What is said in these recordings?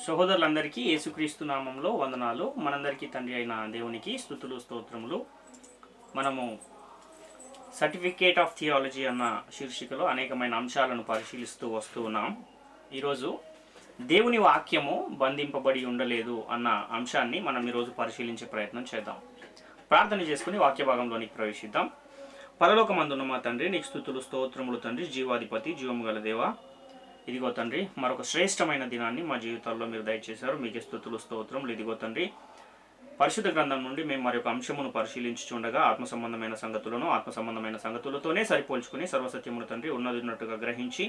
సహోదరులందరికీ యేసుక్రీస్తు నామంలో వందనాలు. మనందరికీ తండ్రి అయిన దేవునికి స్తుతులు స్తోత్రములు. మనము సర్టిఫికేట్ ఆఫ్ థియాలజీ అన్న శీర్షికలో అనేకమైన అంశాలను పరిశీలిస్తూ వస్తూ ఉన్నాం. ఈరోజు దేవుని వాక్యము బంధింపబడి ఉండలేదు అన్న అంశాన్ని మనం ఈరోజు పరిశీలించే ప్రయత్నం చేద్దాం. ప్రార్థన చేసుకుని వాక్య భాగంలోనికి ప్రవేశిద్దాం. పరలోకమందున్న మా తండ్రి, నీకు స్తుతులు స్తోత్రములు తండ్రి, జీవాధిపతి, జీవము గల దేవా. ఇదిగో తండ్రి, మరొక శ్రేష్టమైన దినాన్ని మా జీవితాల్లో మీరు దయచేశారు. మీకే స్తుతులు స్తోత్రములు. ఇదిగో తండ్రి, పరిశుద్ధ గ్రంథం నుండి మేము మరొక అంశమును పరిశీలించుచుండగా ఆత్మ సంబంధమైన సంగతులతోనే సరిపోల్చుకుని సర్వసత్యమును తండ్రి ఉన్నట్టుగా గ్రహించి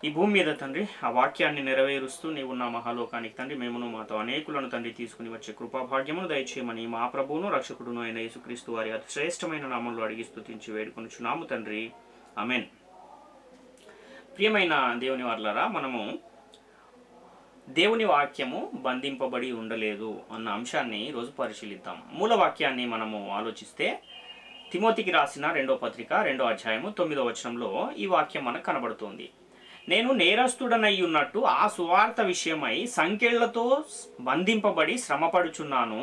ఈ భూమి మీద తండ్రి ఆ వాక్యాన్ని నెరవేరుస్తూ నీవున్న మహాలోకానికి తండ్రి మేమును మాతో అనేకులను తండ్రి తీసుకుని వచ్చే కృపాభాగ్యమును దయచేయమని మా ప్రభువును రక్షకుడును అయిన యేసుక్రీస్తు వారి అతి శ్రేష్టమైన నామంలో అడిగి స్తుతించి వేడుకొనుచున్నాము తండ్రి. ఆమేన్. ప్రియమైన దేవుని వారలారా, మనము దేవుని వాక్యము బంధింపబడి ఉండలేదు అన్న అంశాన్ని ఈరోజు పరిశీలిద్దాం. మూల వాక్యాన్ని మనము ఆలోచిస్తే తిమోతికి రాసిన 2వ పత్రిక 2వ అధ్యాయము 9వ వచనంలో ఈ వాక్యం మనకు కనబడుతుంది. నేను నేరస్తుడనై ఉన్నట్టు ఆ సువార్త విషయమై సంకెళ్లతో బంధింపబడి శ్రమపడుచున్నాను,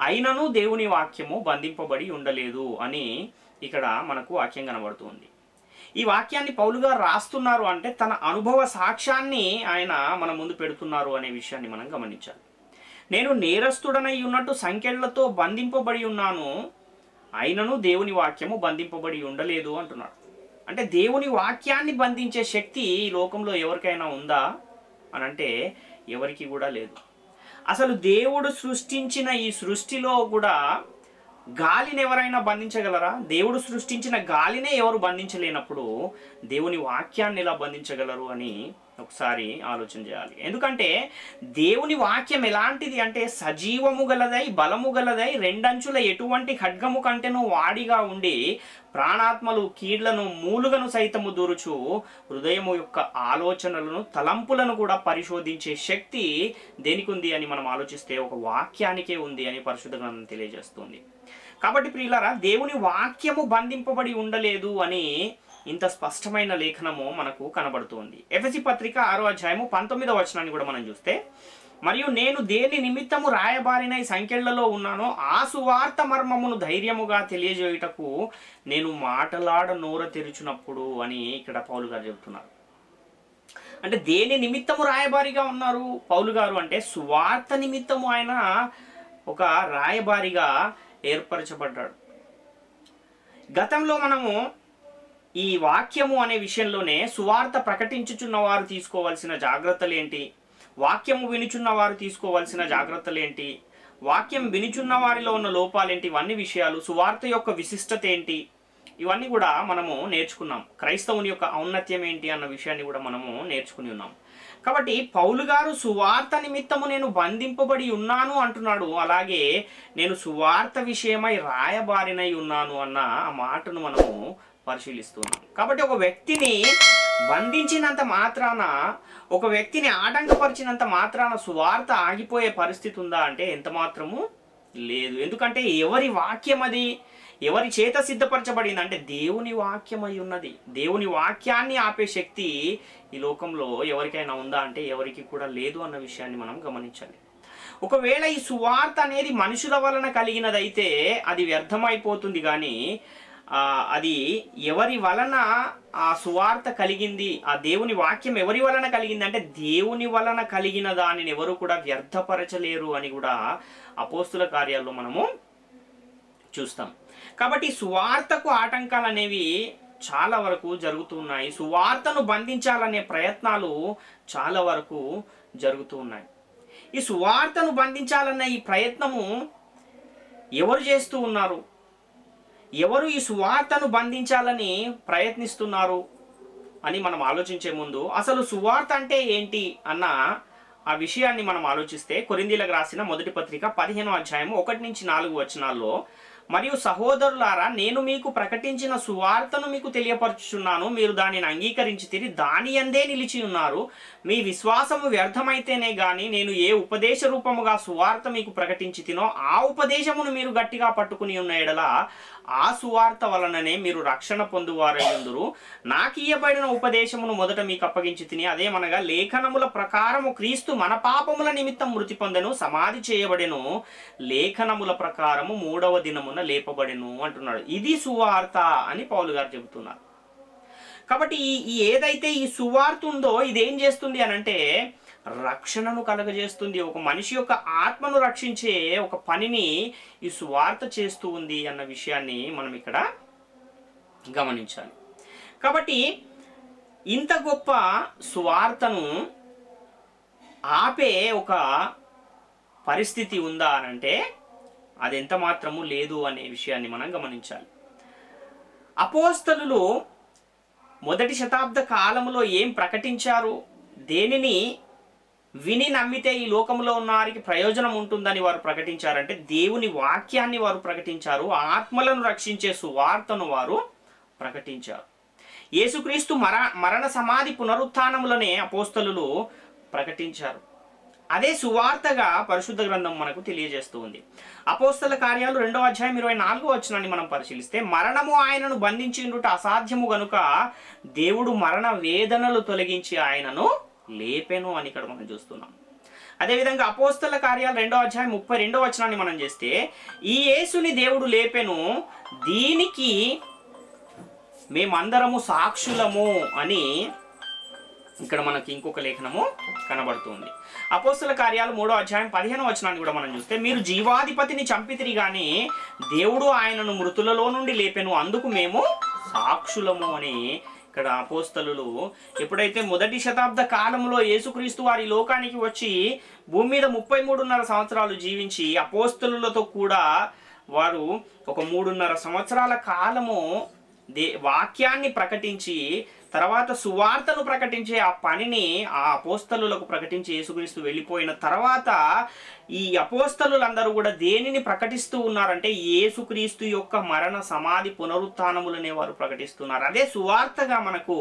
అయినను దేవుని వాక్యము బంధింపబడి ఉండలేదు అని ఇక్కడ మనకు వాక్యం కనబడుతుంది. ఈ వాక్యాన్ని పౌలు గారు రాస్తున్నారు అంటే తన అనుభవ సాక్ష్యాన్ని ఆయన మన ముందు పెడుతున్నారు అనే విషయాన్ని మనం గమనించాలి. నేను నేరస్తుడనై ఉన్నట్టు సంకెళ్లతో బంధింపబడి ఉన్నాను, అయినను దేవుని వాక్యము బంధింపబడి ఉండలేదు అంటున్నాడు. అంటే దేవుని వాక్యాన్ని బంధించే శక్తి ఈ లోకంలో ఎవరికైనా ఉందా అని అంటే ఎవరికి కూడా లేదు. అసలు దేవుడు సృష్టించిన ఈ సృష్టిలో కూడా గాలిని ఎవరైనా బంధించగలరా? దేవుడు సృష్టించిన గాలినే ఎవరు బంధించలేనప్పుడు దేవుని వాక్యాన్ని ఎలా బంధించగలరు అని ఒకసారి ఆలోచన చేయాలి. ఎందుకంటే దేవుని వాక్యం ఎలాంటిది అంటే సజీవము గలదై బలము గలదై రెండంచుల ఎటువంటి ఖడ్గము కంటేనూ వాడిగా ఉండి ప్రాణాత్మలు కీళ్లను మూలుగను సైతము దూరుచు హృదయము యొక్క ఆలోచనలను తలంపులను కూడా పరిశోధించే శక్తి దేనికి ఉంది అని మనం ఆలోచిస్తే ఒక వాక్యానికే ఉంది అని పరిశుద్ధ గ్రంథం తెలియజేస్తుంది. కాబట్టి ప్రియులారా, దేవుని వాక్యము బంధింపబడి ఉండలేదు అని ఇంత స్పష్టమైన లేఖనము మనకు కనబడుతుంది. ఎఫెసీ పత్రిక 6వ అధ్యాయము 19వ వచనాన్ని కూడా మనం చూస్తే, మరియు నేను దేని నిమిత్తము రాయబారిన ఈ సంకెళ్లలో ఉన్నానో ఆ సువార్త మర్మమును ధైర్యముగా తెలియజేయుటకు నేను మాటలాడ నోర తెరుచున్నప్పుడు అని ఇక్కడ పౌలు గారు చెబుతున్నారు. అంటే దేని నిమిత్తము రాయబారిగా ఉన్నారు పౌలు గారు అంటే సువార్త నిమిత్తము ఆయన ఒక రాయబారిగా ఏర్పరచబడ్డాడు. గతంలో మనము ఈ వాక్యము అనే విషయంలోనే సువార్త ప్రకటించుచున్న వారు తీసుకోవాల్సిన జాగ్రత్తలు ఏంటి, వాక్యము వినుచున్న వారు తీసుకోవాల్సిన జాగ్రత్తలు ఏంటి, వాక్యం వినుచున్న వారిలో ఉన్న లోపాలేంటి, ఇవన్నీ విషయాలు, సువార్త యొక్క విశిష్టత ఏంటి, ఇవన్నీ కూడా మనము నేర్చుకున్నాం. క్రైస్తవుని యొక్క ఔన్నత్యం ఏంటి అన్న విషయాన్ని కూడా మనము నేర్చుకుని ఉన్నాం. కాబట్టి పౌలు గారు సువార్త నిమిత్తము నేను బంధింపబడి ఉన్నాను అంటున్నాడు. అలాగే నేను సువార్త విషయమై రాయబారినై ఉన్నాను అన్న ఆ మాటను మనము పరిశీలిస్తున్నాం. కాబట్టి ఒక వ్యక్తిని బంధించినంత మాత్రాన, ఒక వ్యక్తిని ఆటంకపరిచినంత మాత్రాన సువార్త ఆగిపోయే పరిస్థితి ఉందా అంటే ఎంత మాత్రము లేదు. ఎందుకంటే ఎవరి వాక్యం అది ఎవరి చేత సిద్ధపరచబడింది అంటే దేవుని వాక్యం అయి ఉన్నది. దేవుని వాక్యాన్ని ఆపే శక్తి ఈ లోకంలో ఎవరికైనా ఉందా అంటే ఎవరికి కూడా లేదు అన్న విషయాన్ని మనం గమనించాలి. ఒకవేళ ఈ సువార్త అనేది మనుషుల వలన కలిగినదైతే అది వ్యర్థమైపోతుంది. కానీ అది ఎవరి వలన ఆ సువార్త కలిగింది, ఆ దేవుని వాక్యం ఎవరి వలన కలిగింది అంటే దేవుని వలన కలిగిన దానిని ఎవరు కూడా వ్యర్థపరచలేరు అని కూడా అపోస్తుల కార్యాల్లో మనము చూస్తాం. కాబట్టి సువార్తకు ఆటంకాలు అనేవి చాలా వరకు జరుగుతున్నాయి. సువార్తను బంధించాలనే ప్రయత్నాలు చాలా వరకు జరుగుతూ ఉన్నాయి. ఈ సువార్తను బంధించాలన్న ఈ ప్రయత్నము ఎవరు చేస్తూ ఉన్నారు? ఎవరు ఈ సువార్తను బంధించాలని ప్రయత్నిస్తున్నారు అని మనం ఆలోచించే ముందు అసలు సువార్త అంటే ఏంటి అన్న ఆ విషయాన్ని మనం ఆలోచిస్తే కొరింథీయులకు రాసిన 1వ పత్రిక 15వ అధ్యాయము 1-4 వచనాల్లో మరియు సహోదరులారా, నేను మీకు ప్రకటించిన సువార్తను మీకు తెలియపరచుచున్నాను, మీరు దానిని అంగీకరించి దాని అందే నిలిచి ఉన్నారు. మీ విశ్వాసము వ్యర్థమైతేనే గాని నేను ఏ ఉపదేశ రూపముగా సువార్త మీకు ప్రకటించి తినో ఆ ఉపదేశమును మీరు గట్టిగా పట్టుకుని ఉన్న ఎడల ఆ సువార్త వలననే మీరు రక్షణ పొందువారయ్యుందురు. నాకు ఇయ్యబడిన ఉపదేశమును మొదట మీకు అప్పగించి తిని, అదేమనగా లేఖనముల ప్రకారము క్రీస్తు మన పాపముల నిమిత్తం మృతి పొందెను, సమాధి చేయబడెను, లేఖనముల ప్రకారము 3వ దినమున లేపబడెను అంటున్నాడు. ఇది సువార్త అని పౌలు గారు చెబుతున్నారు. కాబట్టి ఈ ఏదైతే ఈ సువార్త ఉందో ఇదేం చేస్తుంది అనంటే రక్షణను కలగజేస్తుంది. ఒక మనిషి యొక్క ఆత్మను రక్షించే ఒక పనిని ఈ సువార్త చేస్తూ ఉంది అన్న విషయాన్ని మనం ఇక్కడ గమనించాలి. కాబట్టి ఇంత గొప్ప సువార్తను ఆపే ఒక పరిస్థితి ఉందా అనంటే అది ఎంత మాత్రము లేదు అనే విషయాన్ని మనం గమనించాలి. అపోస్తలులు మొదటి శతాబ్ద కాలంలో ఏం ప్రకటించారు, దేనిని విని నమ్మితే ఈ లోకంలో ఉన్న వారికి ప్రయోజనం ఉంటుందని వారు ప్రకటించారంటే దేవుని వాక్యాన్ని వారు ప్రకటించారు, ఆత్మలను రక్షించే సువార్తను వారు ప్రకటించారు. యేసుక్రీస్తు మరణ సమాధి పునరుత్థానములనే అపోస్తలులు ప్రకటించారు. అదే సువార్తగా పరిశుద్ధ గ్రంథం మనకు తెలియజేస్తూ ఉంది. అపోస్తల కార్యాలు 2వ అధ్యాయం 24వ వచనాన్ని మనం పరిశీలిస్తే, మరణము ఆయనను బంధించుట అసాధ్యము గనుక దేవుడు మరణ వేదనలు తొలగించి ఆయనను లేపెను అని ఇక్కడ మనం చూస్తున్నాం. అదేవిధంగా అపోస్తల కార్యాలు 2వ అధ్యాయం 32వ వచనాన్ని మనం చేస్తే, ఈ యేసుని దేవుడు లేపెను, దీనికి మేమందరము సాక్షులము అని ఇక్కడ మనకి ఇంకొక లేఖనము కనబడుతుంది. అపోస్తల కార్యాలు 3వ అధ్యాయం 15వ వచనాన్ని కూడా మనం చూస్తే, మీరు జీవాధిపతిని చంపితిరి గాని దేవుడు ఆయనను మృతులలో నుండి లేపెను, అందుకు మేము సాక్షులము అని ఇక్కడ అపోస్తలులు ఎప్పుడైతే మొదటి శతాబ్ద కాలంలో యేసుక్రీస్తు వారి లోకానికి వచ్చి భూమి మీద 33.5 సంవత్సరాలు జీవించి అపోస్తలులతో కూడా వారు ఒక 3.5 సంవత్సరాల కాలము వాక్యాన్ని ప్రకటించి తర్వాత సువార్తను ప్రకటించే ఆ పనిని ఆ అపోస్తలులకు ప్రకటించి యేసుక్రీస్తు వెళ్ళిపోయిన తర్వాత ఈ అపోస్తలులందరూ కూడా దేనిని ప్రకటిస్తూ ఉన్నారంటే యేసుక్రీస్తు యొక్క మరణ సమాధి పునరుత్థానములనే వారు ప్రకటిస్తున్నారు. అదే సువార్తగా మనకు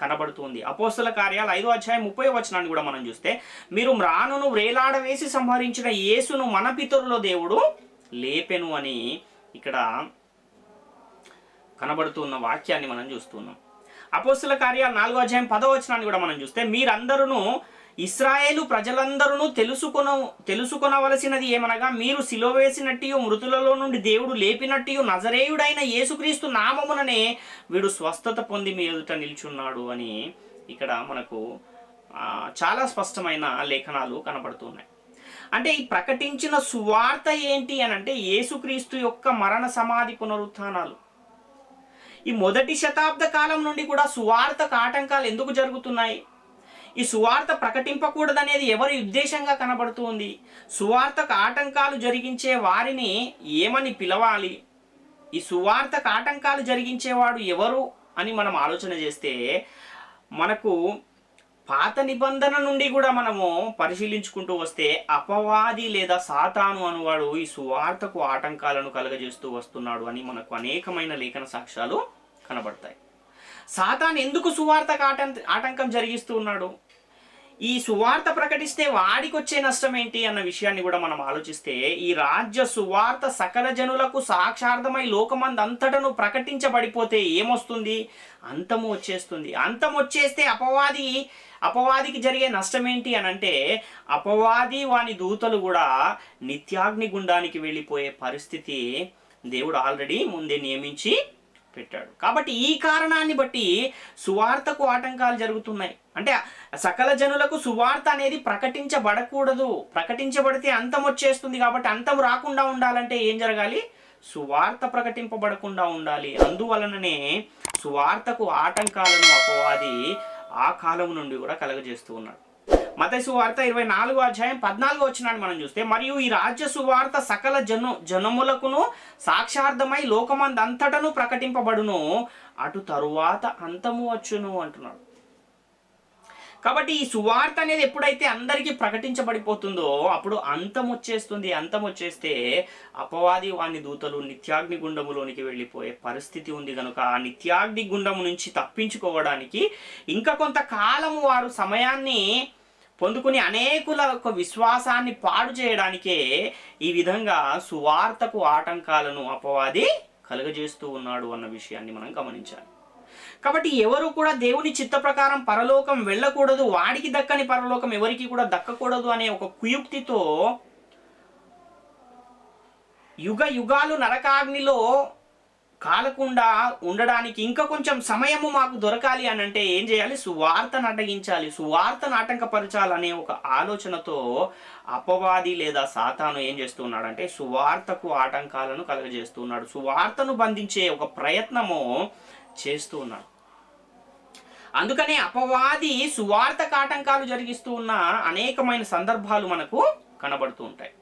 కనబడుతుంది. అపోస్తల కార్యాలు 5వ అధ్యాయం 30వ వచనాన్ని కూడా మనం చూస్తే, మీరు మ్రానును వ్రేలాడవేసి సంహరించిన యేసును మన పితరుల దేవుడు లేపెను అని ఇక్కడ కనబడుతున్న వాక్యాన్ని మనం చూస్తున్నాం. అపోస్తల కార్యాలు 4వ అధ్యాయం 10వ వచనాన్ని కూడా మనం చూస్తే, మీరందరూ ఇశ్రాయేలు ప్రజలందరూ తెలుసుకొనవలసినది ఏమనగా, మీరు సిలువ వేసినట్టు మృతులలో నుండి దేవుడు లేపినట్టు నజరేయుడైన యేసుక్రీస్తు నామముననే వీడు స్వస్థత పొంది మీ ఎదుట నిల్చున్నాడు అని ఇక్కడ మనకు చాలా స్పష్టమైన లేఖనాలు కనబడుతున్నాయి. అంటే ఈ ప్రకటించిన సువార్త ఏంటి అని అంటే యేసుక్రీస్తు యొక్క మరణ సమాధి పునరుత్థానాలు. ఈ మొదటి శతాబ్ద కాలం నుండి కూడా సువార్తకు ఆటంకాలు ఎందుకు జరుగుతున్నాయి? ఈ సువార్త ప్రకటింపకూడదనేది ఎవరి ఉద్దేశంగా కనబడుతుంది? సువార్తకు ఆటంకాలు జరిగించే వారిని ఏమని పిలవాలి? ఈ సువార్తకు ఆటంకాలు జరిగించేవాడు ఎవరు అని మనం ఆలోచన చేస్తే మనకు పాత నిబంధన నుండి కూడా మనము పరిశీలించుకుంటూ వస్తే అపవాది లేదా సాతాను అనువాడు ఈ సువార్తకు ఆటంకాలను కలగజేస్తూ వస్తున్నాడు అని మనకు అనేకమైన లేఖన సాక్ష్యాలు కనబడతాయి. సాతాను ఎందుకు సువార్తకు ఆటంకం జరిగిస్తూ ఉన్నాడు? ఈ సువార్త ప్రకటిస్తే వాడికి వచ్చే నష్టం ఏంటి అన్న విషయాన్ని కూడా మనం ఆలోచిస్తే, ఈ రాజ్య సువార్త సకల జనులకు సాక్షార్థమై లోకమందంతటను ప్రకటించబడిపోతే ఏమొస్తుంది? అంతము వచ్చేస్తుంది. అంతం వచ్చేస్తే అపవాదికి జరిగే నష్టం ఏంటి అని అంటే, అపవాది వాని దూతలు కూడా నిత్యాగ్ని గుండానికి వెళ్ళిపోయే పరిస్థితి దేవుడు ఆల్రెడీ ముందే నియమించి పెట్టాడు. కాబట్టి ఈ కారణాన్ని బట్టి సువార్తకు ఆటంకాలు జరుగుతున్నాయి. అంటే సకల జనులకు సువార్త అనేది ప్రకటించబడకూడదు. ప్రకటించబడితే అంతం వచ్చేస్తుంది. కాబట్టి అంతం రాకుండా ఉండాలంటే ఏం జరగాలి? సువార్త ప్రకటింపబడకుండా ఉండాలి. అందువలననే సువార్తకు ఆటంకాలను అపవాది ఆ కాలం నుండి కూడా కలగజేస్తూ ఉన్నాడు. మత్తయి సువార్త 24వ అధ్యాయం 14వ వచనాన్ని మనం చూస్తే, మరియు ఈ రాజ్య సువార్త సకల జనములకును సాక్షార్థమై లోకమందంతటను ప్రకటింపబడును, అటు తరువాత అంతము వచ్చును అంటున్నాడు. కాబట్టి ఈ సువార్త అనేది ఎప్పుడైతే అందరికీ ప్రకటించబడిపోతుందో అప్పుడు అంతం వచ్చేస్తుంది. అంతం వచ్చేస్తే అపవాది వాని దూతలు నిత్యాగ్ని గుండములోనికి వెళ్ళిపోయే పరిస్థితి ఉంది. కనుక ఆ నిత్యాగ్ని గుండము నుంచి తప్పించుకోవడానికి ఇంకా కొంతకాలము వారు సమయాన్ని పొందుకుని అనేకుల యొక్క విశ్వాసాన్ని పాడు చేయడానికే ఈ విధంగా సువార్తకు ఆటంకాలను అపవాది కలుగజేస్తూ ఉన్నాడు అన్న విషయాన్ని మనం గమనించాలి. కాబట్టి ఎవరు కూడా దేవుని చిత్త ప్రకారం పరలోకం వెళ్ళకూడదు, వాడికి దక్కని పరలోకం ఎవరికి కూడా దక్కకూడదు అనే ఒక కుయుక్తితో యుగ యుగాలు నరకాగ్నిలో కాలకుండా ఉండడానికి ఇంకా కొంచెం సమయము మాకు దొరకాలి అని అంటే ఏం చేయాలి? సువార్తను అడ్డగించాలి, సువార్తను ఆటంకపరచాలనే ఒక ఆలోచనతో అపవాది లేదా సాతాను ఏం చేస్తున్నాడంటే సువార్తకు ఆటంకాలను కలుగజేస్తున్నాడు, సువార్తను బంధించే ఒక ప్రయత్నము చేస్తూ ఉన్నాడు. అందుకనే అపవాది సువార్తకు ఆటంకాలు జరిగిస్తూ ఉన్న అనేకమైన సందర్భాలు మనకు కనబడుతూ ఉంటాయి.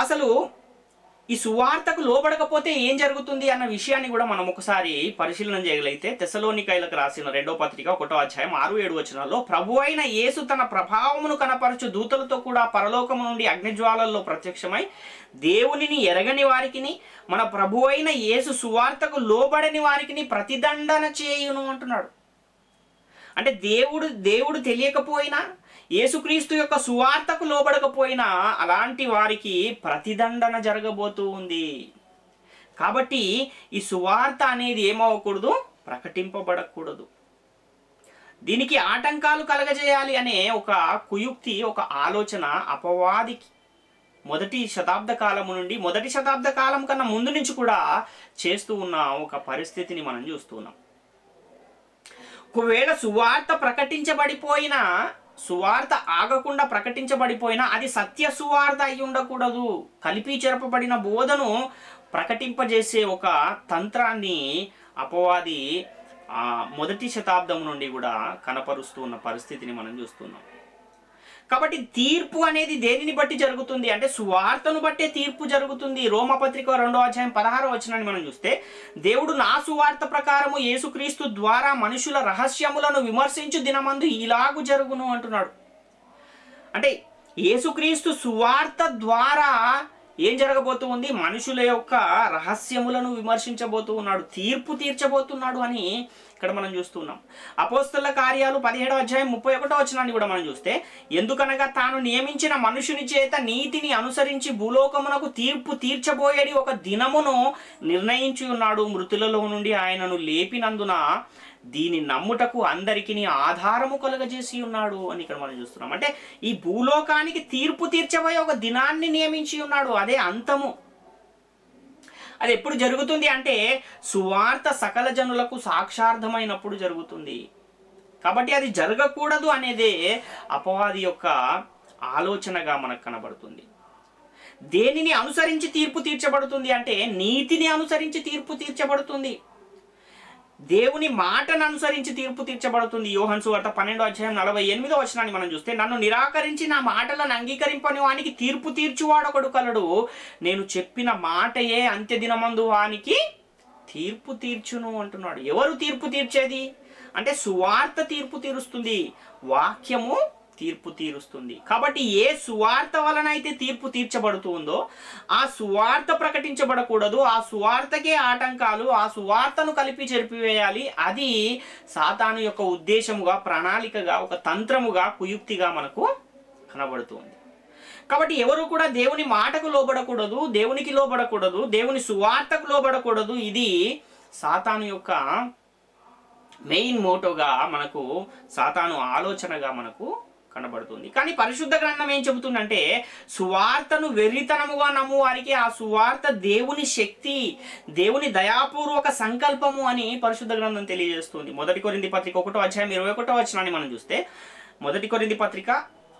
అసలు ఈ సువార్తకు లోబడకపోతే ఏం జరుగుతుంది అన్న విషయాన్ని కూడా మనం ఒకసారి పరిశీలన చేయగలిగితే తెస్సలోనికైలకు రాసిన 2వ పత్రిక 1వ అధ్యాయం 6-7 వచనాల్లో ప్రభు అయిన యేసు తన ప్రభావమును కనపరచు దూతలతో కూడా పరలోకము నుండి అగ్నిజ్వాలల్లో ప్రత్యక్షమై దేవునిని ఎరగని వారికిని మన ప్రభు అయిన యేసు సువార్తకు లోబడని వారికిని ప్రతిదండన చేయును అంటున్నాడు. అంటే దేవుడు తెలియకపోయినా, యేసుక్రీస్తు యొక్క సువార్తకు లోబడకపోయినా అలాంటి వారికి ప్రతిదండన జరగబోతూ ఉంది. కాబట్టి ఈ సువార్త అనేది ఏమవ్వకూడదు? ప్రకటింపబడకూడదు. దీనికి ఆటంకాలు కలగజేయాలి అనే ఒక కుయుక్తి, ఒక ఆలోచన అపవాదికి మొదటి శతాబ్ద కాలం కన్నా ముందు నుంచి కూడా చేస్తూ ఉన్న ఒక పరిస్థితిని మనం చూస్తున్నాం. ఒకవేళ సువార్త ప్రకటించబడిపోయినా, సువార్త ఆగకుండా ప్రకటించబడిపోయినా అది సత్య సువార్త అయి ఉండకూడదు. కలిపి చెరపబడిన బోధను ప్రకటింపజేసే ఒక తంత్రాన్ని అపవాది మొదటి శతాబ్దం నుండి కూడా కనపరుస్తూ ఉన్న పరిస్థితిని మనం చూస్తున్నాం. కాబట్టి తీర్పు అనేది దేనిని బట్టి జరుగుతుంది అంటే సువార్తను బట్టే తీర్పు జరుగుతుంది. రోమపత్రిక 2వ అధ్యాయం 16వ వచనాన్ని మనం చూస్తే దేవుడు నా సువార్త ప్రకారము యేసుక్రీస్తు ద్వారా మనుషుల రహస్యములను విమర్శించు దినమందు ఇలాగు జరుగును అంటున్నాడు. అంటే యేసుక్రీస్తు సువార్త ద్వారా ఏం జరగబోతూ ఉంది? మనుషుల యొక్క రహస్యములను విమర్శించబోతూ ఉన్నాడు, తీర్పు తీర్చబోతున్నాడు అని ఇక్కడ మనం చూస్తున్నాం. అపోస్తలుల కార్యాలు 17వ అధ్యాయం 31వ వచనాన్ని కూడా మనం చూస్తే ఎందుకనగా తాను నియమించిన మనుషుని చేత నీతిని అనుసరించి భూలోకమునకు తీర్పు తీర్చబోయేది ఒక దినమును నిర్ణయించి ఉన్నాడు. మృతులలో నుండి ఆయనను లేపినందున దీని నమ్ముటకు అందరికీ ఆధారము కలుగజేసి ఉన్నాడు అని ఇక్కడ మనం చూస్తున్నాం. అంటే ఈ భూలోకానికి తీర్పు తీర్చబోయే ఒక దినాన్ని నియమించి ఉన్నాడు, అదే అంతము. అది ఎప్పుడు జరుగుతుంది అంటే సువార్త సకల జనులకు సాక్షార్థమైనప్పుడు జరుగుతుంది. కాబట్టి అది జరగకూడదు అనేదే అపవాది యొక్క ఆలోచనగా మనకు కనబడుతుంది. దేనిని అనుసరించి తీర్పు తీర్చబడుతుంది అంటే నీతిని అనుసరించి తీర్పు తీర్చబడుతుంది, దేవుని మాటను అనుసరించి తీర్పు తీర్చబడుతుంది. యోహాను సువార్త 12వ అధ్యాయం 48వ వచనాన్ని మనం చూస్తే నన్ను నిరాకరించి నా మాటలను అంగీకరింపని వానికి తీర్పు తీర్చువాడొకడు కలడు, నేను చెప్పిన మాటయే అంత్యదినమందు వానికి తీర్పు తీర్చును అంటున్నాడు. ఎవరు తీర్పు తీర్చేది అంటే సువార్త తీర్పు తీరుస్తుంది, వాక్యము తీర్పు తీరుస్తుంది. కాబట్టి ఏ సువార్త వలన అయితే తీర్పు తీర్చబడుతుందో ఆ సువార్త ప్రకటించబడకూడదు, ఆ సువార్తకే ఆటంకాలు, ఆ సువార్తను కలిపి చెరిపివేయాలి. అది సాతాను యొక్క ఉద్దేశముగా, ప్రణాళికగా, ఒక తంత్రముగా, కుయుక్తిగా మనకు కనబడుతుంది. కాబట్టి ఎవరు కూడా దేవుని మాటకు లోబడకూడదు, దేవునికి లోబడకూడదు, దేవుని సువార్తకు లోబడకూడదు. ఇది సాతాను యొక్క మెయిన్ మోటోగా మనకు, సాతాను ఆలోచనగా మనకు కనబడుతుంది. కానీ పరిశుద్ధ గ్రంథం ఏం చెబుతుందంటే సువార్తను వెర్రితనముగా నమ్ము వారికి ఆ సువార్త దేవుని శక్తి, దేవుని దయాపూర్వక సంకల్పము అని పరిశుద్ధ గ్రంథం తెలియజేస్తుంది. 1 కొరింథీ పత్రిక 1వ అధ్యాయం 21వ వచనాన్ని మనం చూస్తే 1 కొరింథీ పత్రిక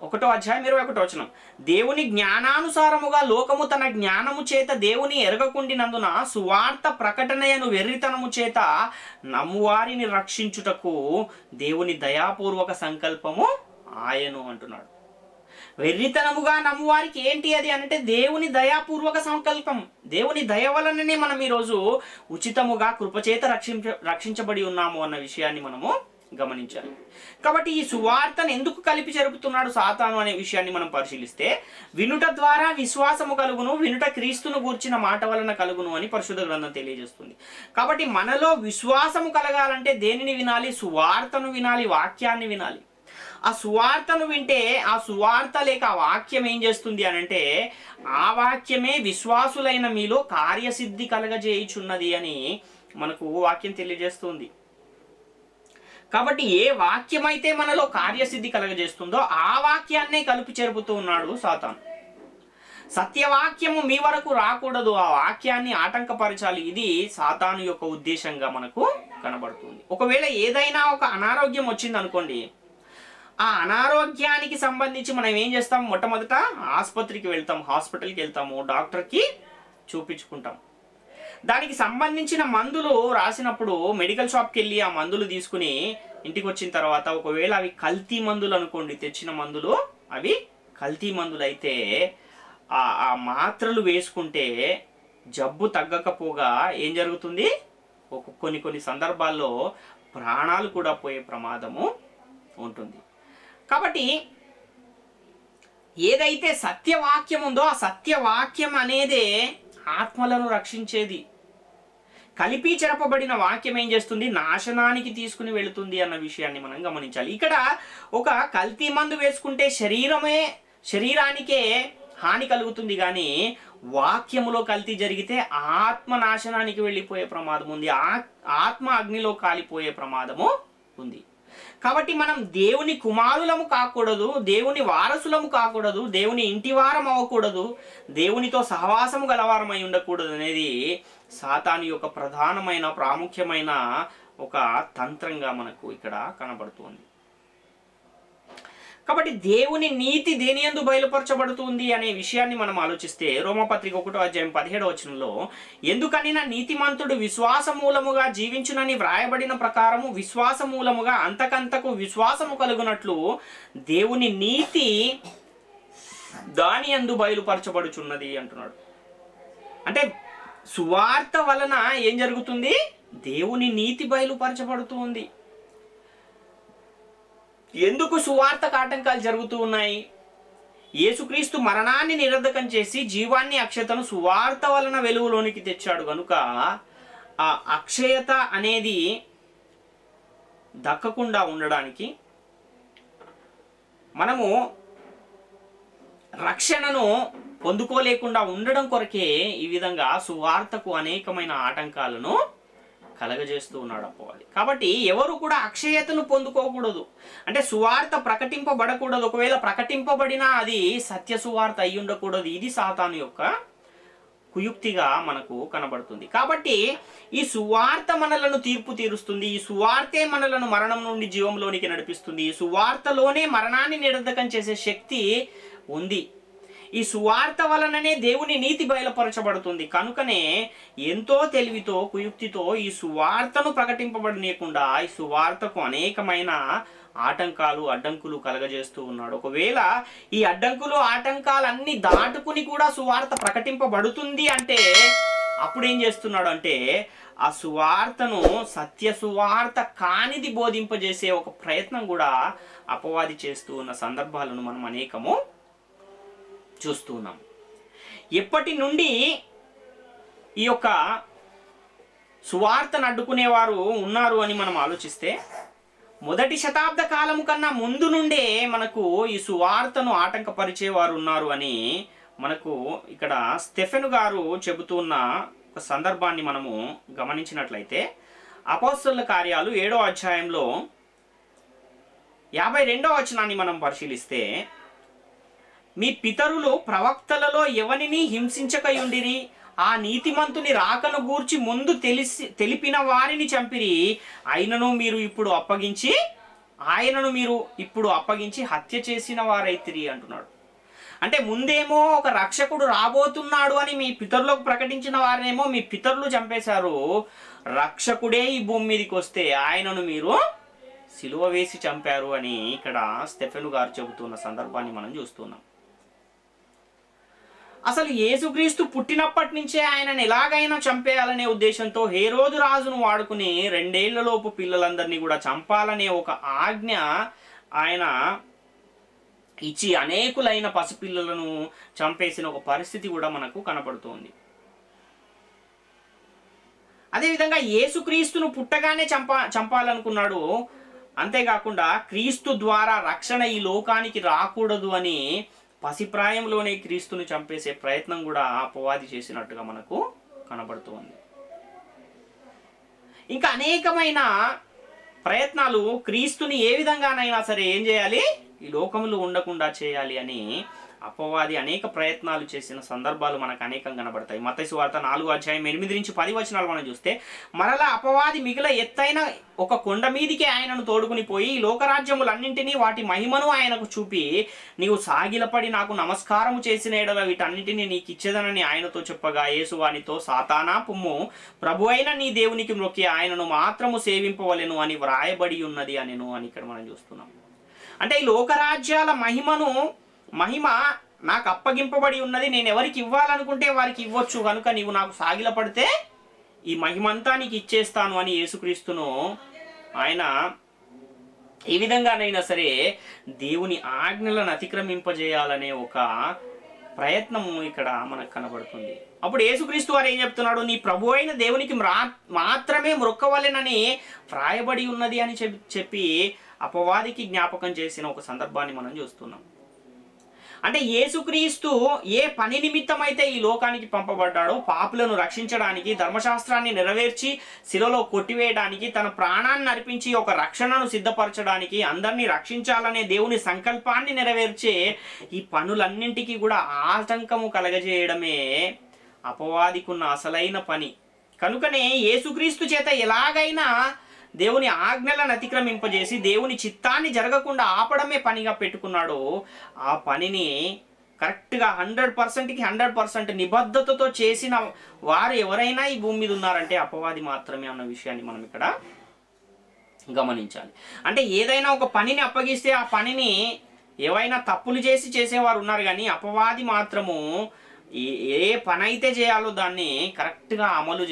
1వ అధ్యాయం 21వ వచనం దేవుని జ్ఞానానుసారముగా లోకము తన జ్ఞానము చేత దేవుని ఎరగకుండినందున సువార్త ప్రకటనయను వెర్రితనము చేత నమ్మువారిని రక్షించుటకు దేవుని దయాపూర్వక సంకల్పము ఆయను అంటున్నాడు. వెర్రితనముగా నమ్మువారికి ఏంటి అది అంటే దేవుని దయాపూర్వక సంకల్పం. దేవుని దయ వలననే మనం ఈరోజు ఉచితముగా కృపచేత రక్షించబడి ఉన్నాము అన్న విషయాన్ని మనము గమనించాలి. కాబట్టి ఈ సువార్తను ఎందుకు కలిపి జరుపుతున్నాడు సాతాను అనే విషయాన్ని మనం పరిశీలిస్తే, వినుట ద్వారా విశ్వాసము కలుగును, వినుట క్రీస్తును గూర్చిన మాట వలన కలుగును అని పరిశుద్ధ గ్రంథం తెలియజేస్తుంది. కాబట్టి మనలో విశ్వాసము కలగాలంటే దేనిని వినాలి? సువార్తను వినాలి, వాక్యాన్ని వినాలి. ఆ సువార్తను వింటే ఆ సువార్త లేక ఆ వాక్యం ఏం చేస్తుంది అని అంటే, ఆ వాక్యమే విశ్వాసులైన మీలో కార్యసిద్ధి కలగజేయుచున్నది అని మనకు వాక్యం తెలియజేస్తుంది. కాబట్టి ఏ వాక్యం అయితే మనలో కార్యసిద్ధి కలగజేస్తుందో ఆ వాక్యాన్నే కలిపి చెరుపుతూ ఉన్నాడు సాతాను. సత్యవాక్యము మీ వరకు రాకూడదు, ఆ వాక్యాన్ని ఆటంకపరచాలి. ఇది సాతాను యొక్క ఉద్దేశంగా మనకు కనబడుతుంది. ఒకవేళ ఏదైనా ఒక అనారోగ్యం వచ్చింది అనుకోండి, ఆ అనారోగ్యానికి సంబంధించి మనం ఏం చేస్తాం? మొట్టమొదట ఆసుపత్రికి వెళ్తాం, హాస్పిటల్కి వెళ్తాము, డాక్టర్కి చూపించుకుంటాం. దానికి సంబంధించిన మందులు రాసినప్పుడు మెడికల్ షాప్కి వెళ్ళి ఆ మందులు తీసుకుని ఇంటికి వచ్చిన తర్వాత ఒకవేళ అవి కల్తీ మందులు అనుకోండి, తెచ్చిన మందులు అవి కల్తీ మందులు అయితే ఆ మాత్రలు వేసుకుంటే జబ్బు తగ్గకపోగా ఏం జరుగుతుంది? కొన్ని సందర్భాల్లో ప్రాణాలు కూడా పోయే ప్రమాదము ఉంటుంది. కాబట్టి ఏదైతే సత్యవాక్యం ఉందో ఆ సత్యవాక్యం అనేదే ఆత్మలను రక్షించేది. కలిపి చెరపబడిన వాక్యం ఏం చేస్తుంది? నాశనానికి తీసుకుని వెళుతుంది అన్న విషయాన్ని మనం గమనించాలి. ఇక్కడ ఒక కల్తీ మందు వేసుకుంటే శరీరానికే హాని కలుగుతుంది, కానీ వాక్యములో కల్తీ జరిగితే ఆత్మ నాశనానికి వెళ్ళిపోయే ప్రమాదం ఉంది, ఆత్మ అగ్నిలో కాలిపోయే ప్రమాదము ఉంది. కాబట్టి మనం దేవుని కుమారులము కాకూడదు, దేవుని వారసులము కాకూడదు, దేవుని ఇంటివారం అవ్వకూడదు, దేవునితో సహవాసము గలవారమై ఉండకూడదు అనేది సాతాను యొక్క ప్రధానమైన ప్రాముఖ్యమైన ఒక తంత్రంగా మనకు ఇక్కడ కనబడుతుంది. కాబట్టి దేవుని నీతి దేని యందు బయలుపరచబడుతుంది అనే విషయాన్ని మనం ఆలోచిస్తే, రోమపత్రిక 1:17 ఎందుకనినా నీతిమంతుడు విశ్వాస మూలముగా జీవించునని వ్రాయబడిన ప్రకారము విశ్వాస మూలముగా అంతకంతకు విశ్వాసము కలుగునట్లు దేవుని నీతి దాని యందు బయలుపరచబడుచున్నది అంటున్నాడు. అంటే సువార్త వలన ఏం జరుగుతుంది? దేవుని నీతి బయలుపరచబడుతూ ఉంది. ఎందుకు సువార్తకు ఆటంకాలు జరుగుతూ ఉన్నాయి? యేసుక్రీస్తు మరణాన్ని నిరర్ధకం చేసి జీవాన్ని అక్షయతను సువార్త వలన వెలుగులోనికి తెచ్చాడు కనుక ఆ అక్షయత అనేది దక్కకుండా ఉండడానికి, మనము రక్షణను పొందుకోలేకుండా ఉండడం కొరకే ఈ విధంగా సువార్తకు అనేకమైన ఆటంకాలను కలగజేస్తూ ఉన్నాడు అపవాది. కాబట్టి ఎవరు కూడా అక్షయతను పొందుకోకూడదు, అంటే సువార్త ప్రకటింపబడకూడదు. ఒకవేళ ప్రకటింపబడినా అది సత్య సువార్త అయి ఉండకూడదు. ఇది సాతాను యొక్క కుయుక్తిగా మనకు కనబడుతుంది. కాబట్టి ఈ సువార్త మనలను తీర్పు తీరుస్తుంది, ఈ సువార్తే మనలను మరణం నుండి జీవంలోనికి నడిపిస్తుంది, ఈ సువార్తలోనే మరణాన్ని నిరర్ధకం చేసే శక్తి ఉంది. ఈ సువార్త వలననే దేవుని నీతి బయలుపరచబడుతుంది. కనుకనే ఎంతో తెలివితో కుయుక్తితో ఈ సువార్తను ప్రకటింపబడనీయకుండా ఈ సువార్తకు అనేకమైన ఆటంకాలు అడ్డంకులు కలగజేస్తూ ఉన్నాడు. ఒకవేళ ఈ అడ్డంకులు ఆటంకాలన్నీ దాటుకుని కూడా సువార్త ప్రకటింపబడుతుంది అంటే అప్పుడు ఏం చేస్తున్నాడు అంటే ఆ సువార్తను సత్య సువార్త కానిది బోధింపజేసే ఒక ప్రయత్నం కూడా అపవాది చేస్తూ ఉన్న సందర్భాలను మనం అనేకము చూస్తున్నాం. ఎప్పటి నుండి ఈ యొక్క సువార్తను అడ్డుకునేవారు ఉన్నారు అని మనం ఆలోచిస్తే, మొదటి శతాబ్ద కాలము కన్నా ముందు నుండే మనకు ఈ సువార్తను ఆటంకపరిచేవారు ఉన్నారు అని మనకు ఇక్కడ స్టెఫెను గారు చెబుతున్న ఒక సందర్భాన్ని మనము గమనించినట్లయితే, అపోస్తలుల కార్యాలు 7వ అధ్యాయంలో 52వ వచనాన్ని మనం పరిశీలిస్తే, మీ పితరులు ప్రవక్తలలో ఎవనిని హింసించకయుండిరి, ఆ నీతిమంతుని రాకను గూర్చి ముందు తెలిపిన వారిని చంపిరి, ఆయనను మీరు ఇప్పుడు అప్పగించి హత్య చేసిన వారైతిరి అంటున్నాడు. అంటే ముందేమో ఒక రక్షకుడు రాబోతున్నాడు అని మీ పితరులకు ప్రకటించిన వారినేమో మీ పితరులు చంపేశారు, రక్షకుడే ఈ భూమి మీదకి వస్తే ఆయనను మీరు సిలువ వేసి చంపారు అని ఇక్కడ స్టెఫెను గారు చెబుతున్న సందర్భాన్ని మనం చూస్తున్నాం. అసలు యేసుక్రీస్తు పుట్టినప్పటి నుంచే ఆయనను ఎలాగైనా చంపేయాలనే ఉద్దేశంతో హేరోదు రాజును వాడుకుని 2 ఏళ్లలోపు పిల్లలందరినీ కూడా చంపాలనే ఒక ఆజ్ఞ ఆయన ఇచ్చి అనేకులైన పసిపిల్లలను చంపేసిన ఒక పరిస్థితి కూడా మనకు కనపడుతోంది. అదేవిధంగా యేసుక్రీస్తును పుట్టగానే చంపాలనుకున్నాడు. అంతేకాకుండా క్రీస్తు ద్వారా రక్షణ ఈ లోకానికి రాకూడదు అని పసిప్రాయంలోనే క్రీస్తును చంపేసే ప్రయత్నం కూడా అపవాది చేసినట్టుగా మనకు కనబడుతుంది. ఇంకా అనేకమైన ప్రయత్నాలు క్రీస్తుని ఏ విధంగానైనా సరే ఏం చేయాలి, ఈ లోకములు ఉండకుండా చేయాలి అని అపవాది అనేక ప్రయత్నాలు చేసిన సందర్భాలు మనకు అనేకం కనబడతాయి. మత్తయి సువార్త 4:8-10 మనం చూస్తే, మరలా అపవాది మిగిలిన ఎత్తైన ఒక కొండ మీదికి ఆయనను తోడుకుని పోయి లోకరాజ్యములన్నింటినీ వాటి మహిమను ఆయనకు చూపి, నీవు సాగిలపడి నాకు నమస్కారము చేసిన ఎడల వీటన్నింటినీ నీకు ఇచ్చేదనని ఆయనతో చెప్పగా, యేసు వానితో, సాతానా పొమ్ము, ప్రభు అయిన నీ దేవునికి మొక్కి ఆయనను మాత్రము సేవింపవలెను అని వ్రాయబడి ఉన్నది అనెను అని ఇక్కడ మనం చూస్తున్నాం. అంటే ఈ లోకరాజ్యాల మహిమ నాకు అప్పగింపబడి ఉన్నది, నేను ఎవరికి ఇవ్వాలనుకుంటే వారికి ఇవ్వచ్చు, కనుక నీవు నాకు సాగిలపడితే ఈ మహిమంతా నీకు ఇచ్చేస్తాను అని యేసుక్రీస్తును ఆయన ఏ విధంగానైనా సరే దేవుని ఆజ్ఞలను అతిక్రమింపజేయాలనే ఒక ప్రయత్నము ఇక్కడ మనకు కనబడుతుంది. అప్పుడు యేసుక్రీస్తు వారు ఏం చెప్తున్నాడు, నీ ప్రభు అయిన దేవునికి మాత్రమే మొక్కవలెనని వ్రాయబడి ఉన్నది అని చెప్పి అపవాదికి జ్ఞాపకం చేసిన ఒక సందర్భాన్ని మనం చూస్తున్నాం. అంటే యేసుక్రీస్తు ఏ పని నిమిత్తమైతే ఈ లోకానికి పంపబడ్డాడో, పాపులను రక్షించడానికి, ధర్మశాస్త్రాన్ని నెరవేర్చి శిలలో కొట్టివేయడానికి, తన ప్రాణాన్ని అర్పించి ఒక రక్షణను సిద్ధపరచడానికి, అందరినీ రక్షించాలనే దేవుని సంకల్పాన్ని నెరవేర్చే ఈ పనులన్నింటికీ కూడా ఆటంకము కలగజేయడమే అపవాదికున్న అసలైన పని. కనుకనే యేసుక్రీస్తు చేత ఎలాగైనా దేవుని ఆజ్ఞలను అతిక్రమింపజేసి దేవుని చిత్తాన్ని జరగకుండా ఆపడమే పనిగా పెట్టుకున్నాడు. ఆ పనిని కరెక్ట్గా 100%కి 100% నిబద్ధతతో చేసిన వారు ఎవరైనా ఈ భూమి మీద ఉన్నారంటే అపవాది మాత్రమే అన్న విషయాన్ని మనం ఇక్కడ గమనించాలి. అంటే ఏదైనా ఒక పనిని అప్పగిస్తే ఆ పనిని ఏవైనా తప్పులు చేసేవారు ఉన్నారు, కానీ అపవాది మాత్రము ఏ పని అయితే చేయాలో దాన్ని కరెక్ట్గా అమలు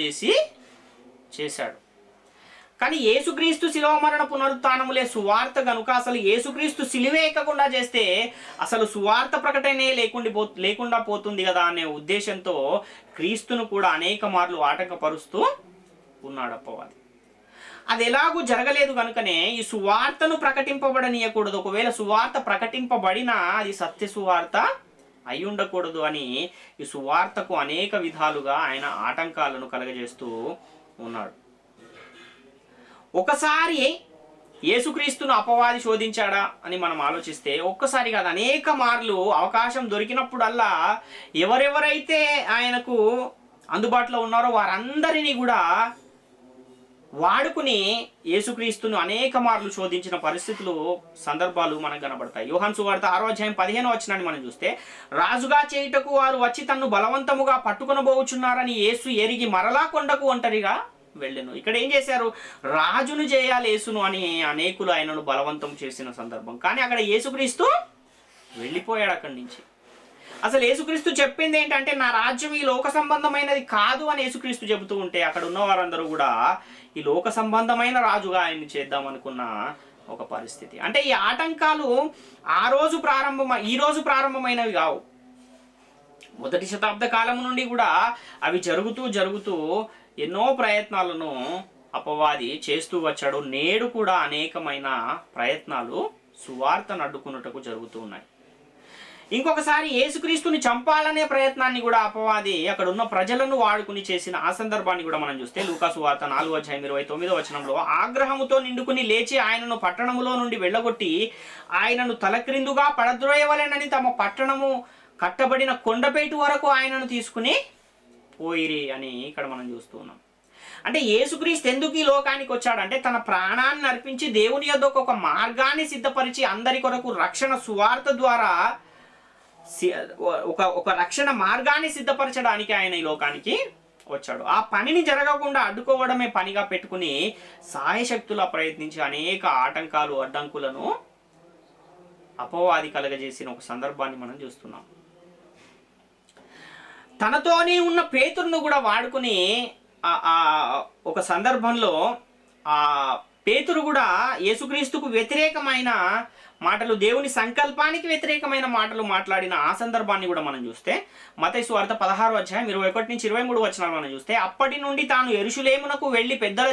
చేశాడు. కానీ యేసుక్రీస్తు శిలువ మరణ పునరుత్థానములే సువార్త కనుక అసలు యేసుక్రీస్తు సిలువ ఎక్కకుండా చేస్తే అసలు సువార్త ప్రకటనే లేకుండా పోతుంది కదా అనే ఉద్దేశంతో క్రీస్తును కూడా అనేక మార్లు ఆటంకపరుస్తూ ఉన్నాడు అపవాది. అది ఎలాగూ జరగలేదు కనుకనే ఈ సువార్తను ప్రకటింపబడనీయకూడదు, ఒకవేళ సువార్త ప్రకటింపబడినా అది సత్య సువార్త అయి ఉండకూడదు అని ఈ సువార్తకు అనేక విధాలుగా ఆయన ఆటంకాలను కలగజేస్తూ ఉన్నాడు. ఒకసారి యేసుక్రీస్తును అపవాది శోధించాడా అని మనం ఆలోచిస్తే ఒక్కసారి కాదు, అనేక మార్లు అవకాశం దొరికినప్పుడల్లా ఎవరెవరైతే ఆయనకు అందుబాటులో ఉన్నారో వారందరినీ కూడా వాడుకుని యేసుక్రీస్తును అనేక మార్లు శోధించిన సందర్భాలు మనకు కనబడతాయి. యోహాను సువార్త 6:15 మనం చూస్తే, రాజుగా చేయుటకు వారు వచ్చి తన్ను బలవంతముగా పట్టుకొనబోచున్నారని యేసు ఎరిగి మరలా కొండకు ఒంటరిగా వెళ్ళెను. ఇక్కడ ఏం చేశారు, రాజును చేయాలి యేసును అని అనేకులు ఆయనను బలవంతం చేసిన సందర్భం. కానీ అక్కడ యేసుక్రీస్తు వెళ్ళిపోయాడు అక్కడి నుంచి. అసలు యేసుక్రీస్తు చెప్పింది ఏంటంటే, నా రాజ్యం ఈ లోక సంబంధమైనది కాదు అని యేసుక్రీస్తు చెబుతూ ఉంటే అక్కడ ఉన్న వారందరూ కూడా ఈ లోక సంబంధమైన రాజుగా ఆయన్ని చేద్దాం అనుకున్న ఒక పరిస్థితి. అంటే ఈ ఆటంకాలు ఈ రోజు ప్రారంభమైనవి కావు. మొదటి శతాబ్ద కాలం నుండి కూడా అవి జరుగుతూ ఎన్నో ప్రయత్నాలను అపవాది చేస్తూ వచ్చాడు. నేడు కూడా అనేకమైన ప్రయత్నాలు సువార్తను అడ్డుకున్నట్టుకు జరుగుతూ ఉన్నాయి. ఇంకొకసారి యేసుక్రీస్తుని చంపాలనే ప్రయత్నాన్ని కూడా అపవాది అక్కడ ఉన్న ప్రజలను వాడుకుని చేసిన ఆ సందర్భాన్ని కూడా మనం చూస్తే లూకా సువార్త 4:29 ఆగ్రహముతో నిండుకుని లేచి ఆయనను పట్టణములో నుండి వెళ్ళగొట్టి ఆయనను తలక్రిందుగా పడద్రోయవలెనని తమ పట్టణము కట్టబడిన కొండపేటు వరకు ఆయనను తీసుకుని పోయిరి అని ఇక్కడ మనం చూస్తూ ఉన్నాం. అంటే యేసుక్రీస్తు ఎందుకు ఈ లోకానికి వచ్చాడంటే తన ప్రాణాన్ని అర్పించి దేవుని యొద్ద ఒక మార్గాన్ని సిద్ధపరిచి అందరి కొరకు రక్షణ సువార్త ద్వారా ఒక రక్షణ మార్గాన్ని సిద్ధపరచడానికి ఆయన ఈ లోకానికి వచ్చాడు. ఆ పనిని జరగకుండా అడ్డుకోవడమే పనిగా పెట్టుకుని సాయశక్తులా ప్రయత్నించి అనేక ఆటంకాలు అడ్డంకులను అపవాది కలగజేసిన ఒక సందర్భాన్ని మనం చూస్తున్నాం. తనతోనే ఉన్న పేతురును కూడా వాడుకుని ఒక సందర్భంలో ఆ పేతురు కూడా యేసుక్రీస్తుకు వ్యతిరేకమైన మాటలు, దేవుని సంకల్పానికి వ్యతిరేకమైన మాటలు మాట్లాడిన ఆ సందర్భాన్ని కూడా మనం చూస్తే మత్తయి సువార్త 16వ అధ్యాయం 21-23 వచనాలు మనం చూస్తే, అప్పటి నుండి తాను యెరూషలేమునకు వెళ్ళి పెద్దల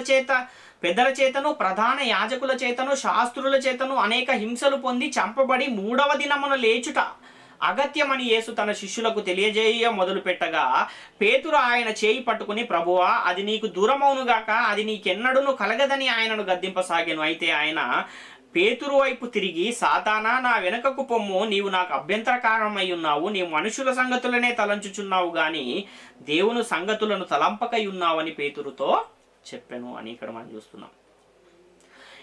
చేతను ప్రధాన యాజకుల చేతను శాస్త్రుల చేతను అనేక హింసలు పొంది చంపబడి 3వ దినమున లేచుట అగత్యమని యేసు తన శిష్యులకు తెలియజేయ మొదలు పెట్టగా, పేతురు ఆయన చేయి పట్టుకుని, ప్రభువా, అది నీకు దూరమవునుగాక, అది నీకెన్నడూను కలగదని ఆయనను గద్దింపసాగాను. అయితే ఆయన పేతురు వైపు తిరిగి, సాతానా, నా వెనుకకు పొమ్ము, నీవు నాకు అభ్యంతరకారణమై ఉన్నావు, నీవు మనుషుల సంగతులనే తలంచుచున్నావు గాని దేవుని సంగతులను తలంపకై ఉన్నావని పేతురుతో చెప్పాను అని ఇక్కడ మనం చూస్తున్నాం.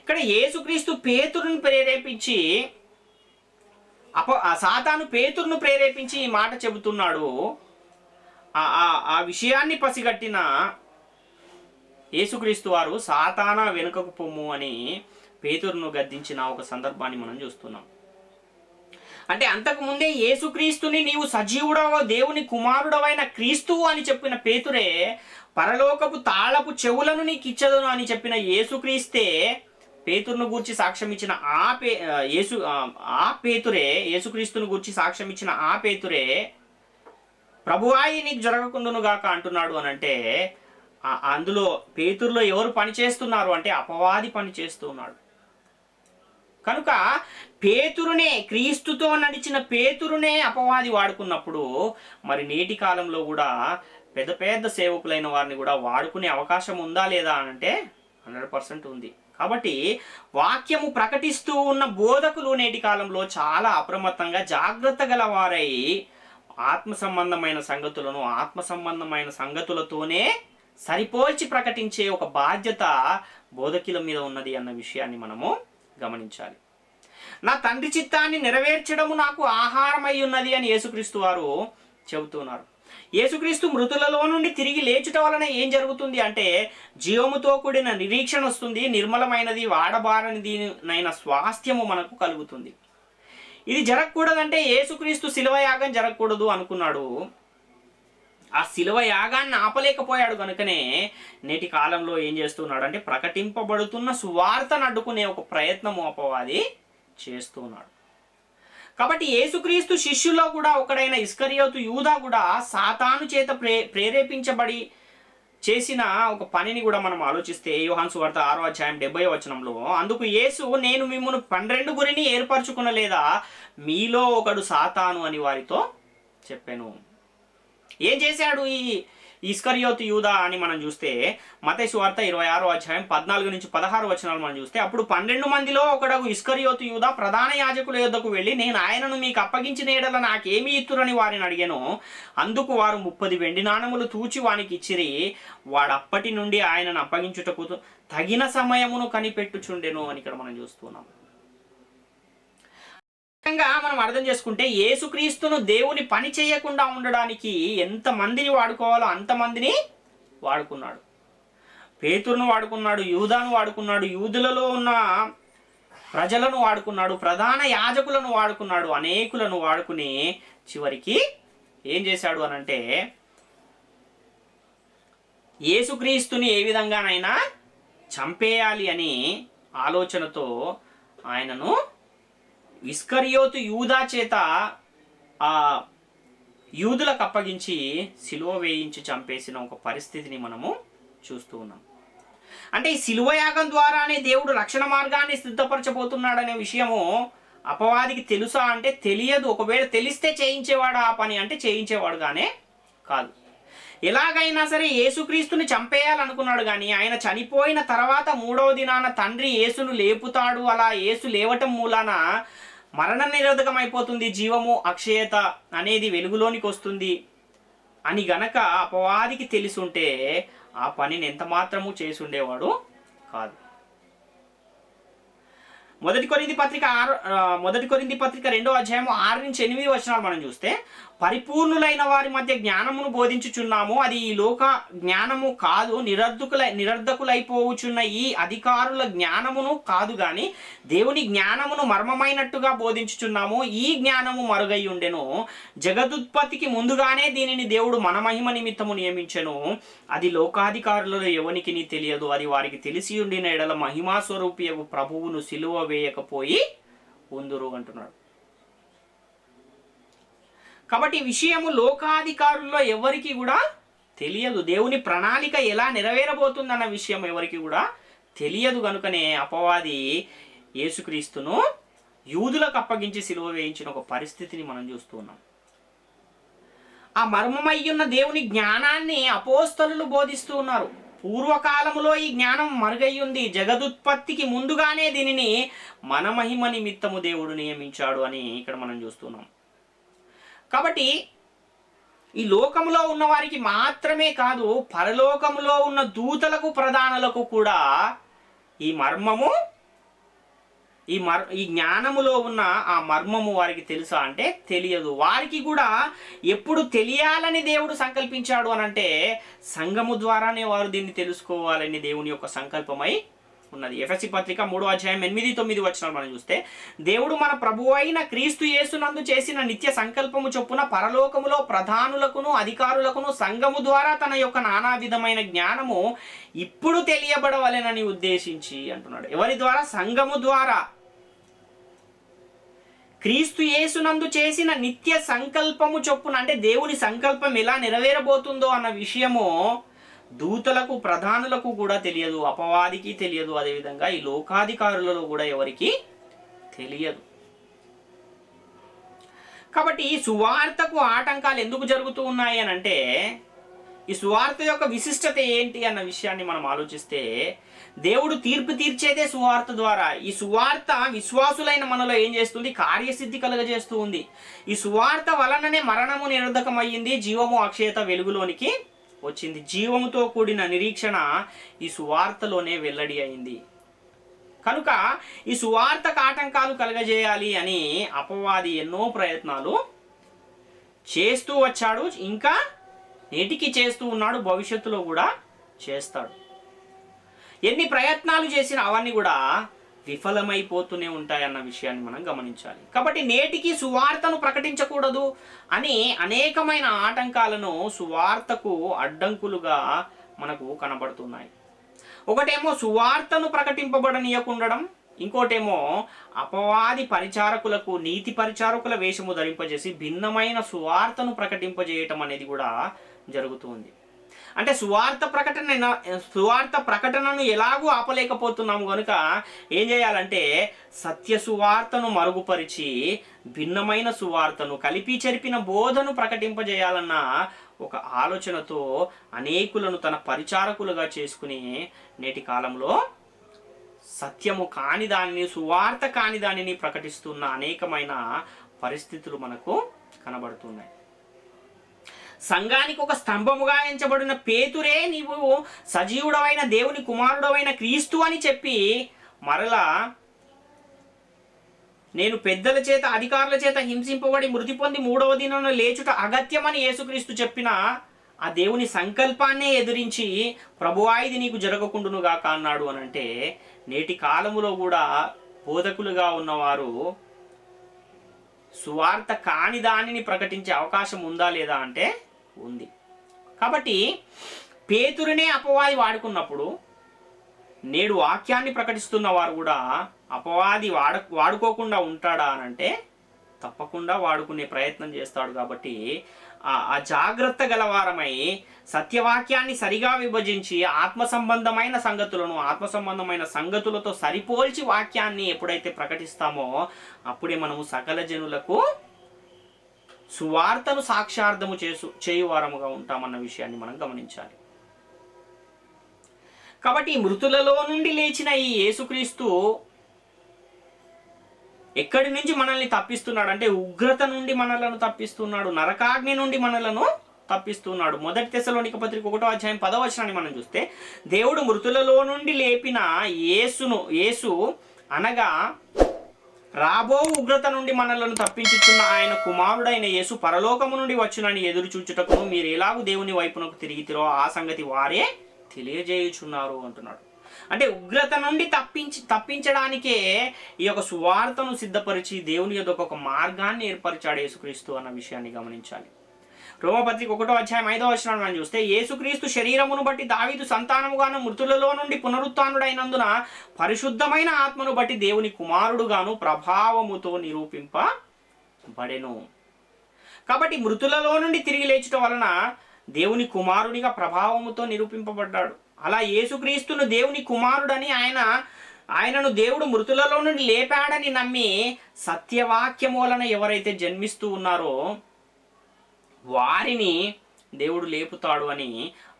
ఇక్కడ యేసుక్రీస్తు పేతురును ప్రేరేపించి, సాతాను పేతురును ప్రేరేపించి ఈ మాట చెబుతున్నాడు. ఆ విషయాన్ని పసిగట్టిన యేసుక్రీస్తు వారు సాతానా వెనుకకు పొమ్ము అని పేతురును గద్దించిన ఒక సందర్భాన్ని మనం చూస్తున్నాం. అంటే అంతకుముందే యేసుక్రీస్తుని నీవు సజీవుడవ దేవుని కుమారుడవైన క్రీస్తువు అని చెప్పిన పేతురే, పరలోకపు తాళపు చెవులను నీకు ఇచ్చదును అని చెప్పిన యేసుక్రీస్తే పేతురును గూర్చి సాక్ష్యం ఇచ్చిన పేతురే, యేసుక్రీస్తును గూర్చి సాక్ష్యం ఇచ్చిన ఆ పేతురే, ప్రభువాయి నీకు జరగకుండును గాక అంటున్నాడు అని అంటే, అందులో పేతురులో ఎవరు పనిచేస్తున్నారు అంటే అపవాది పనిచేస్తున్నాడు. కనుక పేతురునే, క్రీస్తుతో నడిచిన పేతురునే అపవాది వాడుకున్నప్పుడు మరి నేటి కాలంలో కూడా పెద్ద పెద్ద సేవకులైన వారిని కూడా వాడుకునే అవకాశం ఉందా లేదా అంటే 100% ఉంది. కాబట్టి వాక్యము ప్రకటిస్తూ ఉన్న బోధకులు నేటి కాలంలో చాలా అప్రమత్తంగా జాగ్రత్త గల వారై ఆత్మ సంబంధమైన సంగతులతోనే సరిపోల్చి ప్రకటించే ఒక బాధ్యత బోధకుల మీద ఉన్నది అన్న విషయాన్ని మనము గమనించాలి. నా తండ్రి చిత్తాన్ని నెరవేర్చడము నాకు ఆహారమై ఉన్నది అని యేసుక్రీస్తు వారు చెబుతున్నారు. యేసుక్రీస్తు మృతులలో నుండి తిరిగి లేచుట వలన ఏం జరుగుతుంది అంటే, జీవముతో కూడిన నిరీక్షణ వస్తుంది, నిర్మలమైనది వాడబారనిదినైన స్వాస్థ్యము మనకు కలుగుతుంది. ఇది జరగకూడదంటే యేసుక్రీస్తు శిలువ యాగం జరగకూడదు అనుకున్నాడు. ఆ శిలువ యాగాన్ని ఆపలేకపోయాడు. కనుకనే నేటి కాలంలో ఏం చేస్తున్నాడు అంటే, ప్రకటింపబడుతున్న సువార్తను అడ్డుకునే ఒక ప్రయత్నము అపవాది చేస్తున్నాడు. కాబట్టి యేసుక్రీస్తు శిష్యుల్లో కూడా ఒకడైన ఇస్కరియోతు యూదా కూడా సాతాను చేత ప్రేరేపించబడి చేసిన ఒక పనిని కూడా మనం ఆలోచిస్తే, యోహాను సువార్త 6వ అధ్యాయం 70వ వచనంలో, అందుకు యేసు, నేను మిమ్మును 12 గురిని ఏర్పరచుకునలేదా, మీలో ఒకడు సాతాను అని వారితో చెప్పాను. ఏం చేశాడు ఈ ఇస్కరియోతు యూదా అని మనం చూస్తే, మత్తయి సువార్త 26వ అధ్యాయం 14-16 వచనాలు మనం చూస్తే, అప్పుడు 12 మందిలో ఒకడు ఇస్కరియోతు యూదా ప్రధాన యాజకుల యొద్దకు వెళ్ళి, నేను ఆయనను మీకు అప్పగించిన ఎడల నాకేమి ఇత్తురని వారిని అడిగాను. అందుకు వారు 30 వెండి నాణములు తూచి వానికి ఇచ్చిరి. వాడప్పటి నుండి ఆయనను అప్పగించుటకు తగిన సమయమును కనిపెట్టుచుండెను అని ఇక్కడ మనం చూస్తున్నాం. మనం అర్థం చేసుకుంటే, యేసుక్రీస్తును దేవుని పని చేయకుండా ఉండడానికి ఎంతమందిని వాడుకోవాలో అంతమందిని వాడుకున్నాడు. పేతురును వాడుకున్నాడు, యూదాను వాడుకున్నాడు, యూదులలో ఉన్న ప్రజలను వాడుకున్నాడు, ప్రధాన యాజకులను వాడుకున్నాడు, అనేకులను వాడుకుని చివరికి ఏం చేశాడు అనంటే, యేసుక్రీస్తుని ఏ విధంగానైనా చంపేయాలి అని ఆలోచనతో ఆయనను ఇస్కరియోతు యూదా చేత ఆ యూదులకు అప్పగించి సిలువ వేయించి చంపేసిన ఒక పరిస్థితిని మనము చూస్తూ ఉన్నాం. అంటే ఈ సిలువ యాగం ద్వారానే దేవుడు రక్షణ మార్గాన్ని సిద్ధపరచబోతున్నాడనే విషయము అపవాదికి తెలుసా అంటే తెలియదు. ఒకవేళ తెలిస్తే చేయించేవాడు ఆ పని అంటే చేయించేవాడుగానే కాదు. ఎలాగైనా సరే యేసుక్రీస్తుని చంపేయాలనుకున్నాడు, కానీ ఆయన చనిపోయిన తర్వాత 3వ దినాన తండ్రి యేసును లేపుతాడు. అలా యేసు లేవటం మూలాన మరణ నిరోధకం అయిపోతుంది, జీవము అక్షయత అనేది వెలుగులోనికి వస్తుంది అని గనక అపవాదికి తెలిసుంటే ఆ పనిని ఎంత మాత్రము చేసి ఉండేవాడు కాదు. మొదటి కొరింథీ పత్రిక 2వ అధ్యాయం 6-8 వచనాలు మనం చూస్తే, పరిపూర్ణులైన వారి మధ్య జ్ఞానమును బోధించుచున్నాము, అది ఈ లోక జ్ఞానము కాదు, నిరర్ధకులైపోవుచున్న ఈ అధికారుల జ్ఞానమును కాదు గాని దేవుని జ్ఞానమును మర్మమైనట్టుగా బోధించుచున్నాము. ఈ జ్ఞానము మరుగై ఉండెను, జగదుత్పత్తికి ముందుగానే దీనిని దేవుడు మన మహిమ నిమిత్తము నియమించెను. అది లోకాధికారులలో ఎవనికి తెలియదు, అది వారికి తెలిసి ఉండిన ఎడల మహిమా స్వరూపియగు ప్రభువును సిలువ వేయకపోయి ఉందురు అంటున్నాడు. కాబట్టి ఈ విషయము లోకాధికారుల్లో ఎవరికి కూడా తెలియదు. దేవుని ప్రణాళిక ఎలా నెరవేరబోతుందన్న విషయం ఎవరికి కూడా తెలియదు. కనుకనే అపవాది యేసుక్రీస్తును యూదులకు అప్పగించి సిలువ వేయించిన ఒక పరిస్థితిని మనం చూస్తున్నాం. ఆ మర్మమయ్యున్న దేవుని జ్ఞానాన్ని అపోస్తలులు బోధిస్తూ ఉన్నారు. పూర్వకాలములో ఈ జ్ఞానం మరుగయ్యుంది, జగదుత్పత్తికి ముందుగానే దీనిని మన మహిమ నిమిత్తము దేవుడు నియమించాడు అని ఇక్కడ మనం చూస్తున్నాం. కాబట్టి ఈ లోకములో ఉన్న వారికి మాత్రమే కాదు, పరలోకములో ఉన్న దూతలకు ప్రధానులకు కూడా ఈ మర్మము ఈ జ్ఞానములో ఉన్న ఆ మర్మము వారికి తెలుసా అంటే తెలియదు. వారికి కూడా ఎప్పుడు తెలియాలని దేవుడు సంకల్పించాడు అనంటే సంఘము ద్వారానే వారు దీన్ని తెలుసుకోవాలని దేవుని యొక్క సంకల్పమై ఉన్నది. ఎఫెసీ పత్రిక 3వ అధ్యాయం 8-9 వచనాలు మనం చూస్తే, దేవుడు మన ప్రభువు అయిన క్రీస్తు యేసునందు చేసిన నిత్య సంకల్పము చొప్పున పరలోకములో ప్రధానులకును అధికారులకును సంఘము ద్వారా తన యొక్క నానా విధమైన జ్ఞానము ఇప్పుడు తెలియబడవలెనని ఉద్దేశించి అంటున్నాడు. ఎవరి ద్వారా? సంఘము ద్వారా. క్రీస్తు యేసునందు చేసిన నిత్య సంకల్పము చొప్పున, అంటే దేవుని సంకల్పం ఎలా నెరవేరబోతుందో అన్న విషయము దూతలకు ప్రధానులకు కూడా తెలియదు, అపవాదికి తెలియదు, అదేవిధంగా ఈ లోకాధికారులలో కూడా ఎవరికి తెలియదు. కాబట్టి ఈ సువార్తకు ఆటంకాలు ఎందుకు జరుగుతూ ఉన్నాయి అని అంటే, ఈ సువార్త యొక్క విశిష్టత ఏంటి అన్న విషయాన్ని మనం ఆలోచిస్తే, దేవుడు తీర్పు తీర్చేదే సువార్త ద్వారా. ఈ సువార్త విశ్వాసులైన మనలో ఏం చేస్తుంది? కార్యసిద్ధి కలుగజేస్తూ ఉంది. ఈ సువార్త వలననే మరణము నిరర్ధకమయ్యింది, జీవము అక్షయత వెలుగులోనికి వచ్చింది. జీవముతో కూడిన నిరీక్షణ ఈ సువార్తలోనే వెల్లడి అయింది. కనుక ఈ సువార్తకు ఆటంకాలు కలగజేయాలి అని అపవాది ఎన్నో ప్రయత్నాలు చేస్తూ వచ్చాడు, ఇంకా నేటికి చేస్తూ ఉన్నాడు, భవిష్యత్తులో కూడా చేస్తాడు. ఎన్ని ప్రయత్నాలు చేసినా అవన్నీ కూడా విఫలమైపోతూనే ఉంటాయన్న విషయాన్ని మనం గమనించాలి. కాబట్టి నేటికి సువార్తను ప్రకటించకూడదు అని అనేకమైన ఆటంకాలను సువార్తకు అడ్డంకులుగా మనకు కనబడుతున్నాయి. ఒకటేమో సువార్తను ప్రకటింపబడనీయకుండడం, ఇంకోటేమో అపవాది పరిచారకులకు నీతి పరిచారకుల వేషము ధరింపజేసి భిన్నమైన సువార్తను ప్రకటింపజేయటం అనేది కూడా జరుగుతుంది. అంటే సువార్త ప్రకటనను ఎలాగూ ఆపలేకపోతున్నాము కనుక ఏం చేయాలంటే సత్య సువార్తను మరుగుపరిచి భిన్నమైన సువార్తను కలిపి చెరిపిన బోధను ప్రకటింపజేయాలన్న ఒక ఆలోచనతో అనేకులను తన పరిచారకులుగా చేసుకుని నేటి కాలంలో సత్యము కాని దానిని, సువార్త కాని దానిని ప్రకటిస్తున్న అనేకమైన పరిస్థితులు మనకు కనబడుతున్నాయి. సంఘానికి ఒక స్తంభముగా ఎంచబడిన పేతురే నీవు సజీవుడవైన దేవుని కుమారుడవైన క్రీస్తు అని చెప్పి మరలా నేను పెద్దల చేత అధికారుల చేత హింసింపబడి మృతి పొంది 3వ దినాన లేచుట అగత్యమని యేసుక్రీస్తు చెప్పిన ఆ దేవుని సంకల్పాన్నే ఎదిరించి ప్రభువా ఇది నీకు జరగకుండునుగాక అన్నాడు అనంటే, నేటి కాలములో కూడా బోధకులుగా ఉన్నవారు సువార్త కాని దానిని ప్రకటించే అవకాశం ఉందా లేదా అంటే ఉంది. కాబట్టి పేతురునే అపవాది వాడుకున్నప్పుడు నేడు వాక్యాన్ని ప్రకటిస్తున్న వారు కూడా అపవాది వాడుకోకుండా ఉంటాడా అనంటే తప్పకుండా వాడుకునే ప్రయత్నం చేస్తాడు. కాబట్టి ఆ జాగ్రత్త గలవారమై సత్యవాక్యాన్ని సరిగా విభజించి ఆత్మ సంబంధమైన సంగతులతో సరిపోల్చి వాక్యాన్ని ఎప్పుడైతే ప్రకటిస్తామో అప్పుడే మనము సకల జనులకు సువార్తను సాక్షార్థము చేయువారముగా ఉంటామన్న విషయాన్ని మనం గమనించాలి. కాబట్టి మృతులలో నుండి లేచిన ఈ యేసుక్రీస్తు ఎక్కడి నుంచి మనల్ని తప్పిస్తున్నాడు అంటే ఉగ్రత నుండి మనలను తప్పిస్తున్నాడు, నరకాగ్ని నుండి మనలను తప్పిస్తున్నాడు. 1 తెస్సలోనిక పత్రిక 1వ అధ్యాయం 10వ వచనాన్ని మనం చూస్తే, దేవుడు మృతులలో నుండి లేపిన యేసు అనగా రాబో ఉగ్రత నుండి మనలను తప్పించుచున్న ఆయన కుమారుడైన యేసు పరలోకము నుండి వచ్చునని ఎదురు చూచుటకును మీరు ఎలాగూ దేవుని వైపునకు తిరిగితిరో ఆ సంగతి వారే తెలియజేయుచున్నారు అంటున్నాడు. అంటే ఉగ్రత నుండి తప్పించడానికే ఈ యొక్క సువార్తను సిద్ధపరిచి దేవుని యొద్ద ఒక మార్గాన్ని ఏర్పరిచాడు యేసుక్రీస్తు అన్న విషయాన్ని గమనించాలి. రోమపత్రిక 1:5 మనం చూస్తే యేసుక్రీస్తు శరీరమును బట్టి దావీదు సంతానముగాను మృతులలో నుండి పునరుత్థానుడైనందున పరిశుద్ధమైన ఆత్మను బట్టి దేవుని కుమారుడుగాను ప్రభావముతో నిరూపింపబడెను. కాబట్టి మృతులలో నుండి తిరిగి లేచటం వలన దేవుని కుమారుడిగా ప్రభావముతో నిరూపింపబడ్డాడు. అలా యేసుక్రీస్తును దేవుని కుమారుడని ఆయనను దేవుడు మృతులలో నుండి లేపాడని నమ్మి సత్యవాక్యము వలన ఎవరైతే జన్మిస్తూ ఉన్నారో వారిని దేవుడు లేపుతాడు అని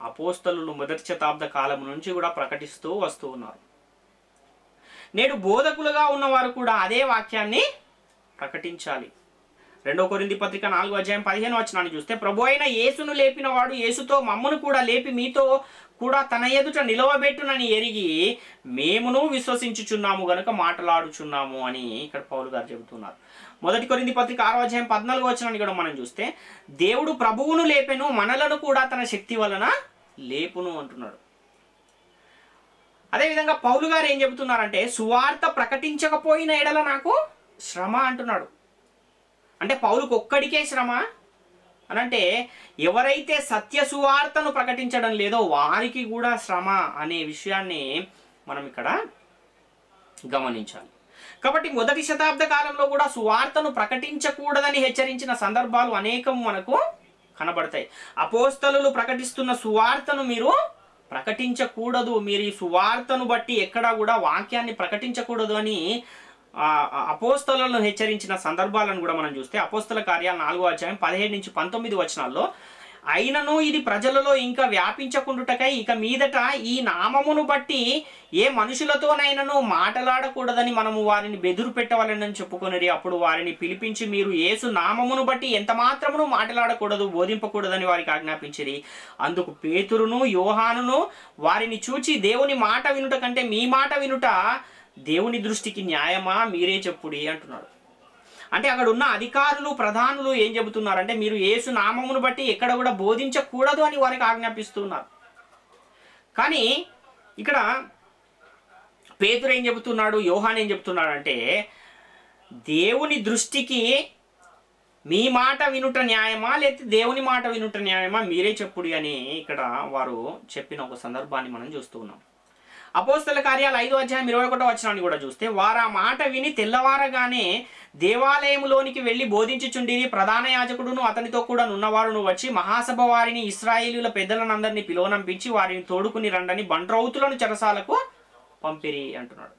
అపోస్తలులు మొదటి శతాబ్ద కాలం నుంచి కూడా ప్రకటిస్తూ వస్తూ ఉన్నారు. నేడు బోధకులుగా ఉన్నవారు కూడా అదే వాక్యాన్ని ప్రకటించాలి. 2 కొరింథీ పత్రిక 4:15 చూస్తే ప్రభు అయిన యేసును లేపిన వాడు యేసుతో మమ్మను కూడా లేపి మీతో కూడా తన ఎదుట నిలవబెట్టునని ఎరిగి మేమును విశ్వసించుచున్నాము గనుక మాట్లాడుచున్నాము అని ఇక్కడ పౌలు గారు చెబుతున్నారు. 1 కొరింథీ పత్రిక 6:14 కూడా మనం చూస్తే దేవుడు ప్రభువును లేపెను మనలను కూడా తన శక్తి వలన లేపును అంటున్నాడు. అదేవిధంగా పౌలు గారు ఏం చెబుతున్నారంటే సువార్త ప్రకటించకపోయిన ఎడల నాకు శ్రమ అంటున్నాడు. అంటే పౌలుకు ఒక్కడికే శ్రమ అనంటే ఎవరైతే సత్య సువార్తను ప్రకటించడం లేదో వారికి కూడా శ్రమ అనే విషయాన్ని మనం ఇక్కడ గమనించాలి. కాబట్టి మొదటి శతాబ్ద కాలంలో కూడా సువార్తను ప్రకటించకూడదని హెచ్చరించిన సందర్భాలు అనేకం మనకు కనబడతాయి. అపోస్తలులు ప్రకటిస్తున్న సువార్తను మీరు ప్రకటించకూడదు, మీరు ఈ సువార్తను బట్టి ఎక్కడా కూడా వాక్యాన్ని ప్రకటించకూడదు అని అపోస్తలులను హెచ్చరించిన సందర్భాలను కూడా మనం చూస్తే అపోస్తల కార్యాలు 4:17-19 అయినను ఇది ప్రజలలో ఇంకా వ్యాపించకుండుటకై ఇక మీదట ఈ నామమును బట్టి ఏ మనుషులతోనైనను మాట్లాడకూడదని మనము వారిని బెదురు పెట్టవలెనని చెప్పుకొనిరి. అప్పుడు వారిని పిలిపించి మీరు యేసు నామమును బట్టి ఎంత మాత్రమును మాట్లాడకూడదు, బోధింపకూడదని వారికి ఆజ్ఞాపించిరి. అందుకు పేతురును యోహానును వారిని చూచి దేవుని మాట వినుట కంటే మీ మాట వినుట దేవుని దృష్టికి న్యాయమా, మీరే చెప్పుడి అంటున్నాడు. అంటే అక్కడ ఉన్న అధికారులు ప్రధానులు ఏం చెబుతున్నారంటే మీరు యేసు నామమును బట్టి ఎక్కడ కూడా బోధించకూడదు అని వారికి ఆజ్ఞాపిస్తున్నారు. కానీ ఇక్కడ పేతురు ఏం చెబుతున్నాడు, యోహాన్ ఏం చెబుతున్నాడు అంటే దేవుని దృష్టికి మీ మాట వినుట న్యాయమా లేకపోతే దేవుని మాట వినుట న్యాయమా, మీరే చెప్పుడి అని ఇక్కడ వారు చెప్పిన ఒక సందర్భాన్ని మనం చూస్తూ ఉన్నాం. అపోస్తల కార్యాలు 5:21 కూడా చూస్తే వారు ఆ మాట విని తెల్లవారగానే దేవాలయములోనికి వెళ్ళి బోధించుచుండిరి. ప్రధాన యాజకుడును అతనితో కూడా నున్నవారును వచ్చి మహాసభ వారిని ఇశ్రాయేలీయుల పెద్దలనందరినీ పిలువనంపించి వారిని తోడుకుని రండని బంట్రౌతులను చెరసాలకు పంపిరి అంటున్నాడు.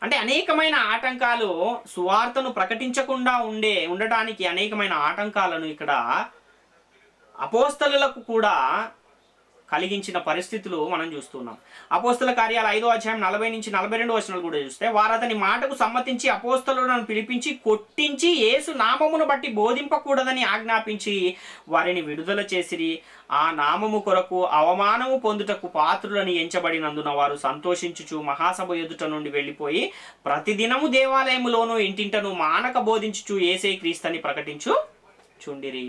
అంటే అనేకమైన ఆటంకాలు సువార్తను ప్రకటించకుండా ఉండటానికి అనేకమైన ఆటంకాలను ఇక్కడ అపోస్తలులకు కూడా కలిగించిన పరిస్థితులు మనం చూస్తున్నాం. అపోస్తల కార్యాలు 5:40-42 కూడా చూస్తే వారు అతని మాటకు సమ్మతించి అపోస్తలులను పిలిపించి కొట్టించి యేసు నామమును బట్టి బోధింపకూడదని ఆజ్ఞాపించి వారిని విడుదల చేసిరి. ఆ నామము కొరకు అవమానము పొందుటకు పాత్రులని ఎంచబడినందున వారు సంతోషించుచు మహాసభ ఎదుట నుండి వెళ్ళిపోయి ప్రతిదినము దేవాలయములోను ఇంటింటను మానక బోధించుచు యేసే క్రీస్తని ప్రకటించు చుండిరి.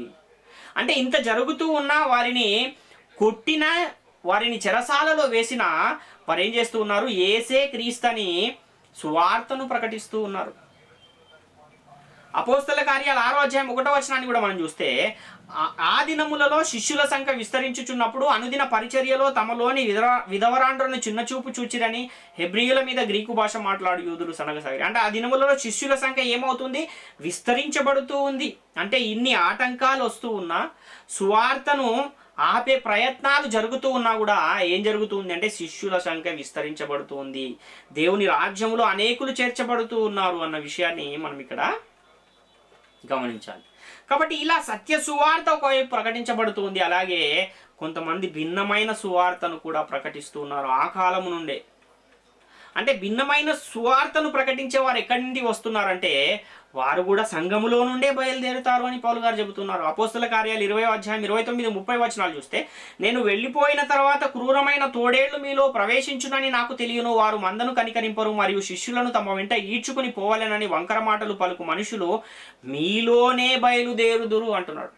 అంటే ఇంత జరుగుతూ ఉన్న వారిని కొట్టిన, వారిని చెరసాలలో వేసిన వారు ఏం చేస్తూ ఉన్నారు, యేసే క్రీస్తని సువార్తను ప్రకటిస్తూ ఉన్నారు. అపోస్తల కార్యాలు 6:1 కూడా మనం చూస్తే ఆ దినములలో శిష్యుల సంఖ్య విస్తరించుచున్నప్పుడు అనుదిన పరిచర్యలో తమలోని విధవరాండ్రులను చిన్నచూపు చూచిరని హెబ్రీయుల మీద గ్రీకు భాష మాట్లాడు యూదులు సనగసాగారు. అంటే ఆ దినములలో శిష్యుల సంఖ్య ఏమవుతుంది, విస్తరించబడుతూ ఉంది. అంటే ఇన్ని ఆటంకాలు వస్తూ ఉన్నా సువార్తను ఆపే ప్రయత్నాలు జరుగుతూ ఉన్నా కూడా ఏం జరుగుతుంది అంటే శిష్యుల సంఖ్య విస్తరించబడుతుంది, దేవుని రాజ్యంలో అనేకులు చేర్చబడుతూ ఉన్నారు అన్న విషయాన్ని మనం ఇక్కడ గమనించాలి. కాబట్టి ఇలా సత్య సువార్త ఒకవైపు ప్రకటించబడుతుంది, అలాగే కొంతమంది భిన్నమైన సువార్తను కూడా ప్రకటిస్తూ ఉన్నారు ఆ కాలము నుండే. అంటే భిన్నమైన సువార్తను ప్రకటించే వారు ఎక్కడి నుండి వస్తున్నారంటే వారు కూడా సంఘములో నుండే బయలుదేరుతారు అని పౌలు గారు చెబుతున్నారు. అపోస్తల కార్యాలు 20వ అధ్యాయం 29-30 వచనాలు చూస్తే, నేను వెళ్ళిపోయిన తర్వాత క్రూరమైన తోడేళ్లు మీలో ప్రవేశించునని నాకు తెలియను, వారు మందను కనికరింపరు మరియు శిష్యులను తమ వెంట ఈడ్చుకుని పోవాలనని వంకర మాటలు పలుకు మనుషులు మీలోనే బయలుదేరుదురు అంటున్నాడు.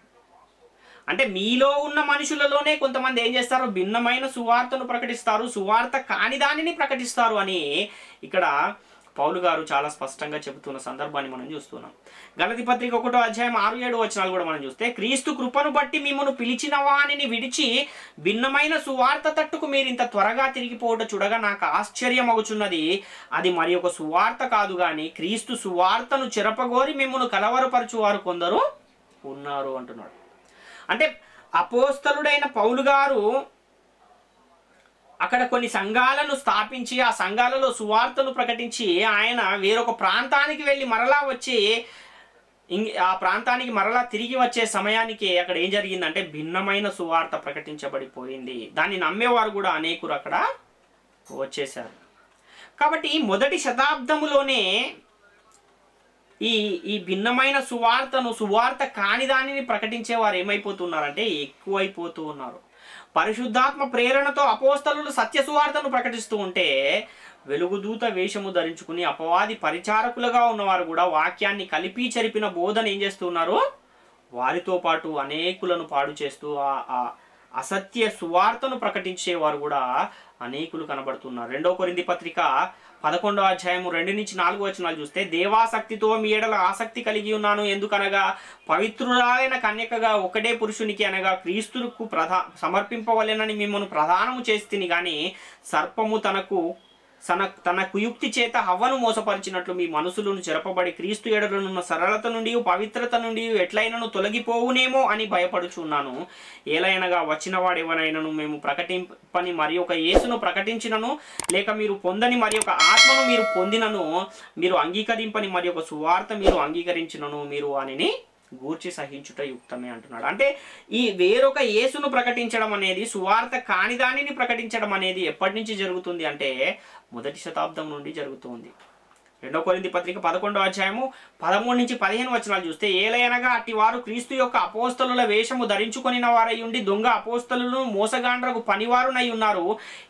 అంటే మీలో ఉన్న మనుషులలోనే కొంతమంది ఏం చేస్తారు, భిన్నమైన సువార్తను ప్రకటిస్తారు, సువార్త కాని దానిని ప్రకటిస్తారు అని ఇక్కడ పౌలు గారు చాలా స్పష్టంగా చెబుతున్న సందర్భాన్ని మనం చూస్తున్నాం. గలతీ పత్రిక 1వ అధ్యాయం 6-7 వచనాలు కూడా మనం చూస్తే, క్రీస్తు కృపను బట్టి మిమ్మల్ని పిలిచిన వానిని విడిచి భిన్నమైన సువార్త తట్టుకు మీరు ఇంత త్వరగా తిరిగిపోవట చూడగా నాకు ఆశ్చర్యమగుచున్నది. అది మరి ఒక సువార్త కాదు కానీ క్రీస్తు సువార్తను చెరపగోరి మిమ్మల్ని కలవరపరచువారు కొందరు ఉన్నారు అంటున్నాడు. అంటే అపోస్తలుడైన పౌలు గారు అక్కడ కొన్ని సంఘాలను స్థాపించి ఆ సంఘాలలో సువార్తను ప్రకటించి ఆయన వేరొక ప్రాంతానికి వెళ్ళి మరలా వచ్చి ఆ ప్రాంతానికి మరలా తిరిగి వచ్చే సమయానికి అక్కడ ఏం జరిగిందంటే భిన్నమైన సువార్త ప్రకటించబడిపోయింది. దాన్ని నమ్మేవారు కూడా అనేకులు అక్కడ వచ్చేసారు. కాబట్టి మొదటి శతాబ్దములోనే ఈ భిన్నమైన సువార్త కాని దానిని ప్రకటించేవారు ఏమైపోతున్నారంటే ఎక్కువైపోతూ ఉన్నారు. పరిశుద్ధాత్మ ప్రేరణతో అపోస్తలులు సత్య సువార్తను ప్రకటిస్తూ ఉంటే వెలుగుదూత వేషము ధరించుకుని అపవాది పరిచారకులుగా ఉన్నవారు కూడా వాక్యాన్ని కలిపి చెరిపిన బోధన ఏం చేస్తున్నారు, వారితో పాటు అనేకులను పాడు చేస్తూ ఆ అసత్య సువార్తను ప్రకటించేవారు కూడా అనేకులు కనబడుతున్నారు. 2వ కొరింథీ పత్రిక 11వ అధ్యాయము 2-4 వచనాలు చూస్తే, దేవాసక్తితో మీ ఎడల ఆసక్తి కలిగి ఉన్నాను, ఎందుకనగా పవిత్రురాలైన కన్యకగా ఒకటే పురుషునికి అనగా క్రీస్తుకు సమర్పింపవలెనని మిమ్మల్ని ప్రదానము చేస్తుంది. కానీ సర్పము తన కుయుక్తి చేత హవ్వను మోసపరిచినట్లు మీ మనసులను చెరపబడి క్రీస్తు ఎడలనున్న సరళత నుండి పవిత్రత నుండి ఎట్లయినను తొలగిపోవునేమో అని భయపడుచున్నాను. ఏలైనగా వచ్చినవాడు ఎవరైనను మేము ప్రకటింపని మరి ఒక యేసును ప్రకటించినను, లేక మీరు పొందని మరి ఒక ఆత్మను మీరు పొందినను, మీరు అంగీకరింపని మరి ఒక సువార్త మీరు అంగీకరించినను, మీరు వానిని గూర్చి సహించుట యుక్తమే అంటున్నాడు. అంటే ఈ వేరొక యేసును ప్రకటించడం అనేది, సువార్త కాని దానిని ప్రకటించడం అనేది ఎప్పటి నుంచి జరుగుతుంది అంటే మొదటి శతాబ్దం నుండి జరుగుతుంది. 2వ కొరింథీ పత్రిక 11వ అధ్యాయము 13-15 వచనాలు చూస్తే, ఏలయనగా అట్టి వారు క్రీస్తు యొక్క అపోస్తలుల వేషము ధరించుకొనిన వారై ఉండి దొంగ అపోస్తలులను మోసగాండ్రకు పనివారునై ఉన్నారు.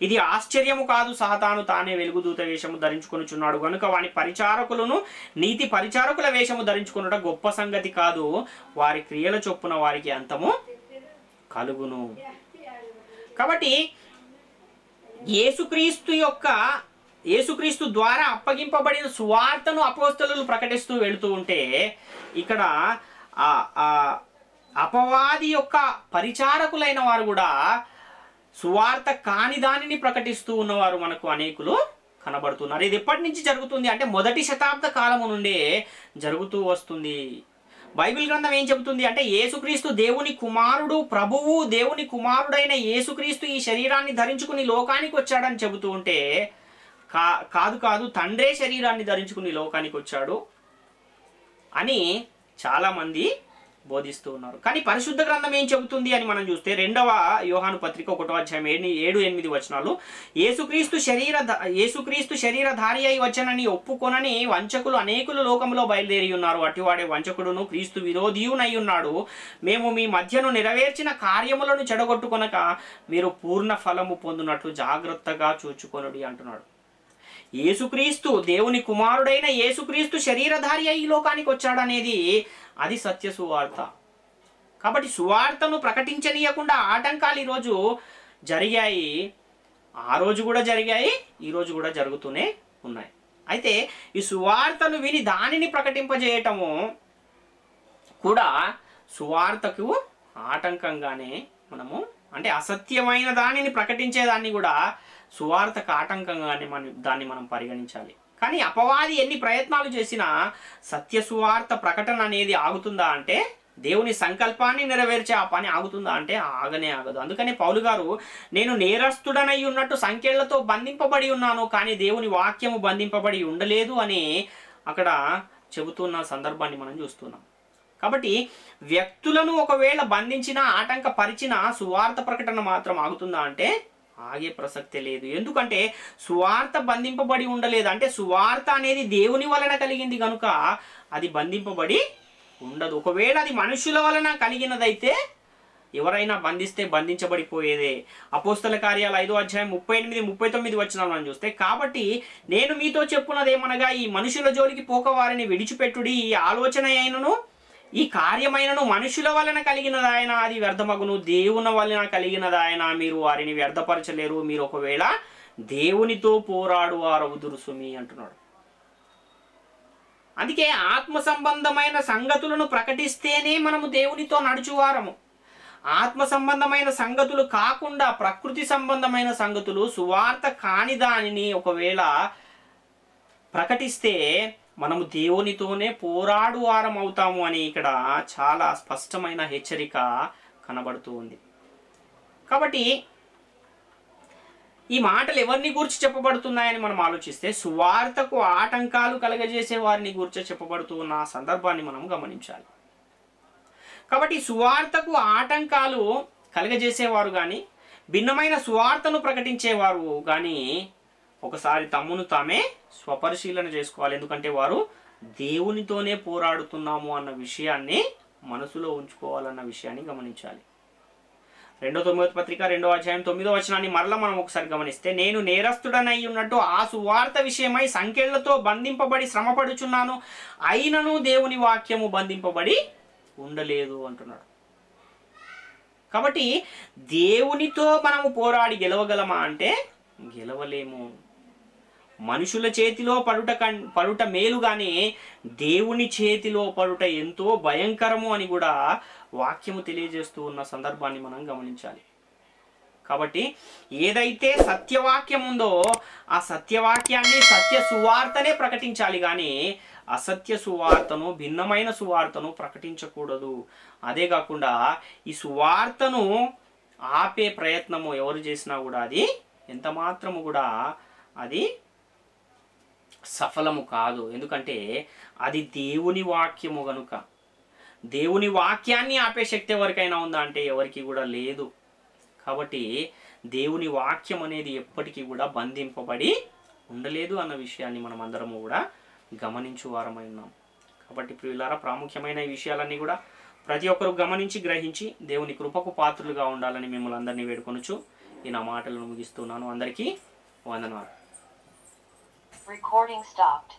ఇది ఆశ్చర్యము కాదు, సాతాను తానే వెలుగుదూత వేషము ధరించుకొనుచున్నాడు కనుక వాని పరిచారకులను నీతి పరిచారకుల వేషము ధరించుకొనుట గొప్ప సంగతి కాదు, వారి క్రియల చొప్పున వారికి అంతము కలుగును. కాబట్టి యేసుక్రీస్తు ద్వారా అప్పగింపబడిన సువార్తను అపోస్తలులు ప్రకటిస్తూ వెళుతూ ఉంటే ఇక్కడ అపవాది యొక్క పరిచారకులైన వారు కూడా సువార్త కాని దానిని ప్రకటిస్తూ ఉన్నవారు మనకు అనేకులు కనబడుతున్నారు. ఇది ఎప్పటి నుంచి జరుగుతుంది అంటే మొదటి శతాబ్ద కాలము నుండే జరుగుతూ వస్తుంది. బైబిల్ గ్రంథం ఏం చెబుతుంది అంటే యేసుక్రీస్తు దేవుని కుమారుడు, ప్రభువు దేవుని కుమారుడైన యేసుక్రీస్తు ఈ శరీరాన్ని ధరించుకుని లోకానికి వచ్చాడని చెబుతూ ఉంటే కాదు తండ్రే శరీరాన్ని ధరించుకుని లోకానికి వచ్చాడు అని చాలామంది బోధిస్తూ ఉన్నారు. కానీ పరిశుద్ధ గ్రంథం ఏం చెబుతుంది అని మనం చూస్తే 2వ యోహాను పత్రిక 1వ అధ్యాయం 7-8 వచనాలు, యేసుక్రీస్తు శరీరధారి అయి వచ్చనని ఒప్పుకొనని వంచకులు అనేకులు లోకంలో బయలుదేరి ఉన్నారు. అటివాడే వంచకుడును క్రీస్తు విరోధియునై ఉన్నాడు. మేము మీ మధ్యను నెరవేర్చిన కార్యములను చెడగొట్టుకొనక మీరు పూర్ణ ఫలము పొందునట్లు జాగ్రత్తగా చూచుకొనుడి అంటున్నాడు. యేసుక్రీస్తు దేవుని కుమారుడైన యేసుక్రీస్తు శరీరధారి అయి లోకానికి వచ్చాడనేది అది సత్య సువార్త. కాబట్టి సువార్తను ప్రకటించనీయకుండా ఆటంకాలు ఈరోజు జరిగాయి, ఆ రోజు కూడా జరిగాయి, ఈరోజు కూడా జరుగుతూనే ఉన్నాయి. అయితే ఈ సువార్తను విని దానిని ప్రకటింపజేయటము కూడా సువార్తకు ఆటంకంగానే మనము అంటే అసత్యమైన దానిని ప్రకటించేదాన్ని కూడా సువార్తకు ఆటంకంగానే దాన్ని మనం పరిగణించాలి. కానీ అపవాది ఎన్ని ప్రయత్నాలు చేసినా సత్య సువార్త ప్రకటన అనేది ఆగుతుందా అంటే, దేవుని సంకల్పాన్ని నెరవేర్చే ఆ పని ఆగుతుందా అంటే ఆగనే ఆగదు. అందుకనే పౌలు గారు నేను నేరస్తుడనై ఉన్నట్టు సంకెళ్లతో బంధింపబడి ఉన్నాను, కానీ దేవుని వాక్యము బంధింపబడి ఉండలేదు అని అక్కడ చెబుతున్న సందర్భాన్ని మనం చూస్తున్నాం. కాబట్టి వ్యక్తులను ఒకవేళ బంధించినా ఆటంకపరిచినా సువార్త ప్రకటన మాత్రం ఆగుతుందా అంటే ఆగే ప్రసక్తే లేదు. ఎందుకంటే సువార్త బంధింపబడి ఉండలేదు. అంటే సువార్త అనేది దేవుని వలన కలిగింది కనుక అది బంధింపబడి ఉండదు. ఒకవేళ అది మనుషుల వలన కలిగినదైతే ఎవరైనా బంధిస్తే బంధించబడిపోయేదే. అపోస్తల కార్యాలు 5:38-39 వచనాలు మనం చూస్తే, కాబట్టి నేను మీతో చెప్పున్నదేమనగా ఈ మనుషుల జోలికి పోక వారిని విడిచిపెట్టుడి. ఈ ఆలోచన అయినను ఈ కార్యమైనను మనుషుల వలన కలిగినదాయన అది వ్యర్థమగును, దేవుని వలన కలిగినదాయన మీరు వారిని వ్యర్థపరచలేరు. మీరు ఒకవేళ దేవునితో పోరాడు వారవుదురు సుమి అంటున్నాడు. అందుకే ఆత్మ సంబంధమైన సంగతులను ప్రకటిస్తేనే మనము దేవునితో నడుచువారము. ఆత్మ సంబంధమైన సంగతులు కాకుండా ప్రకృతి సంబంధమైన సంగతులు, సువార్త కాని దానిని ఒకవేళ ప్రకటిస్తే మనము దేవునితోనే పోరాడు వారం అవుతాము అని ఇక్కడ చాలా స్పష్టమైన హెచ్చరిక కనబడుతూ ఉంది. కాబట్టి ఈ మాటలు ఎవరిని గురించి చెప్పబడుతున్నాయని మనం ఆలోచిస్తే సువార్తకు ఆటంకాలు కలగజేసే వారిని గురించి చెప్పబడుతూ ఉన్న సందర్భాన్ని మనం గమనించాలి. కాబట్టి సువార్తకు ఆటంకాలు కలగజేసేవారు కానీ, భిన్నమైన సువార్తను ప్రకటించేవారు కానీ ఒకసారి తమ్మును తామే స్వపరిశీలన చేసుకోవాలి. ఎందుకంటే వారు దేవునితోనే పోరాడుతున్నాము అన్న విషయాన్ని మనసులో ఉంచుకోవాలన్న విషయాన్ని గమనించాలి. 2 తిమోతి పత్రిక 2:9 వచనాన్ని మరలా మనం ఒకసారి గమనిస్తే, నేను నేరస్తుడనై ఉన్నట్టు ఆ సువార్త విషయమై సంకెళ్లతో బంధింపబడి శ్రమపడుచున్నాను, అయినను దేవుని వాక్యము బంధింపబడి ఉండలేదు అంటున్నాడు. కాబట్టి దేవునితో మనము పోరాడి గెలవగలమా అంటే గెలవలేము. మనుషుల చేతిలో పడుట మేలు కానీ దేవుని చేతిలో పడుట ఎంతో భయంకరము అని కూడా వాక్యము తెలియజేస్తూ ఉన్న సందర్భాన్ని మనం గమనించాలి. కాబట్టి ఏదైతే సత్యవాక్యం ఉందో ఆ సత్యవాక్యాన్ని, సత్య సువార్తనే ప్రకటించాలి కానీ అసత్య సువార్తను, భిన్నమైన సువార్తను ప్రకటించకూడదు. అదే కాకుండా ఈ సువార్తను ఆపే ప్రయత్నము ఎవరు చేసినా కూడా అది ఎంత మాత్రము కూడా అది సఫలము కాదు. ఎందుకంటే అది దేవుని వాక్యము గనుక. దేవుని వాక్యాన్ని ఆపే శక్తి ఎవరికైనా ఉందా అంటే ఎవరికి కూడా లేదు. కాబట్టి దేవుని వాక్యం అనేది ఎప్పటికీ కూడా బంధింపబడి ఉండలేదు అన్న విషయాన్ని మనం అందరము కూడా గమనించు వారమై ఉన్నాం. కాబట్టి ప్రియులారా, ప్రాముఖ్యమైన ఈ విషయాలన్నీ కూడా ప్రతి ఒక్కరు గమనించి గ్రహించి దేవుని కృపకు పాత్రులుగా ఉండాలని మిమ్మల్ని అందరినీ వేడుకొనుచు ఈ నా మాటలను ముగిస్తున్నాను. అందరికీ వందనాలు. Recording stopped.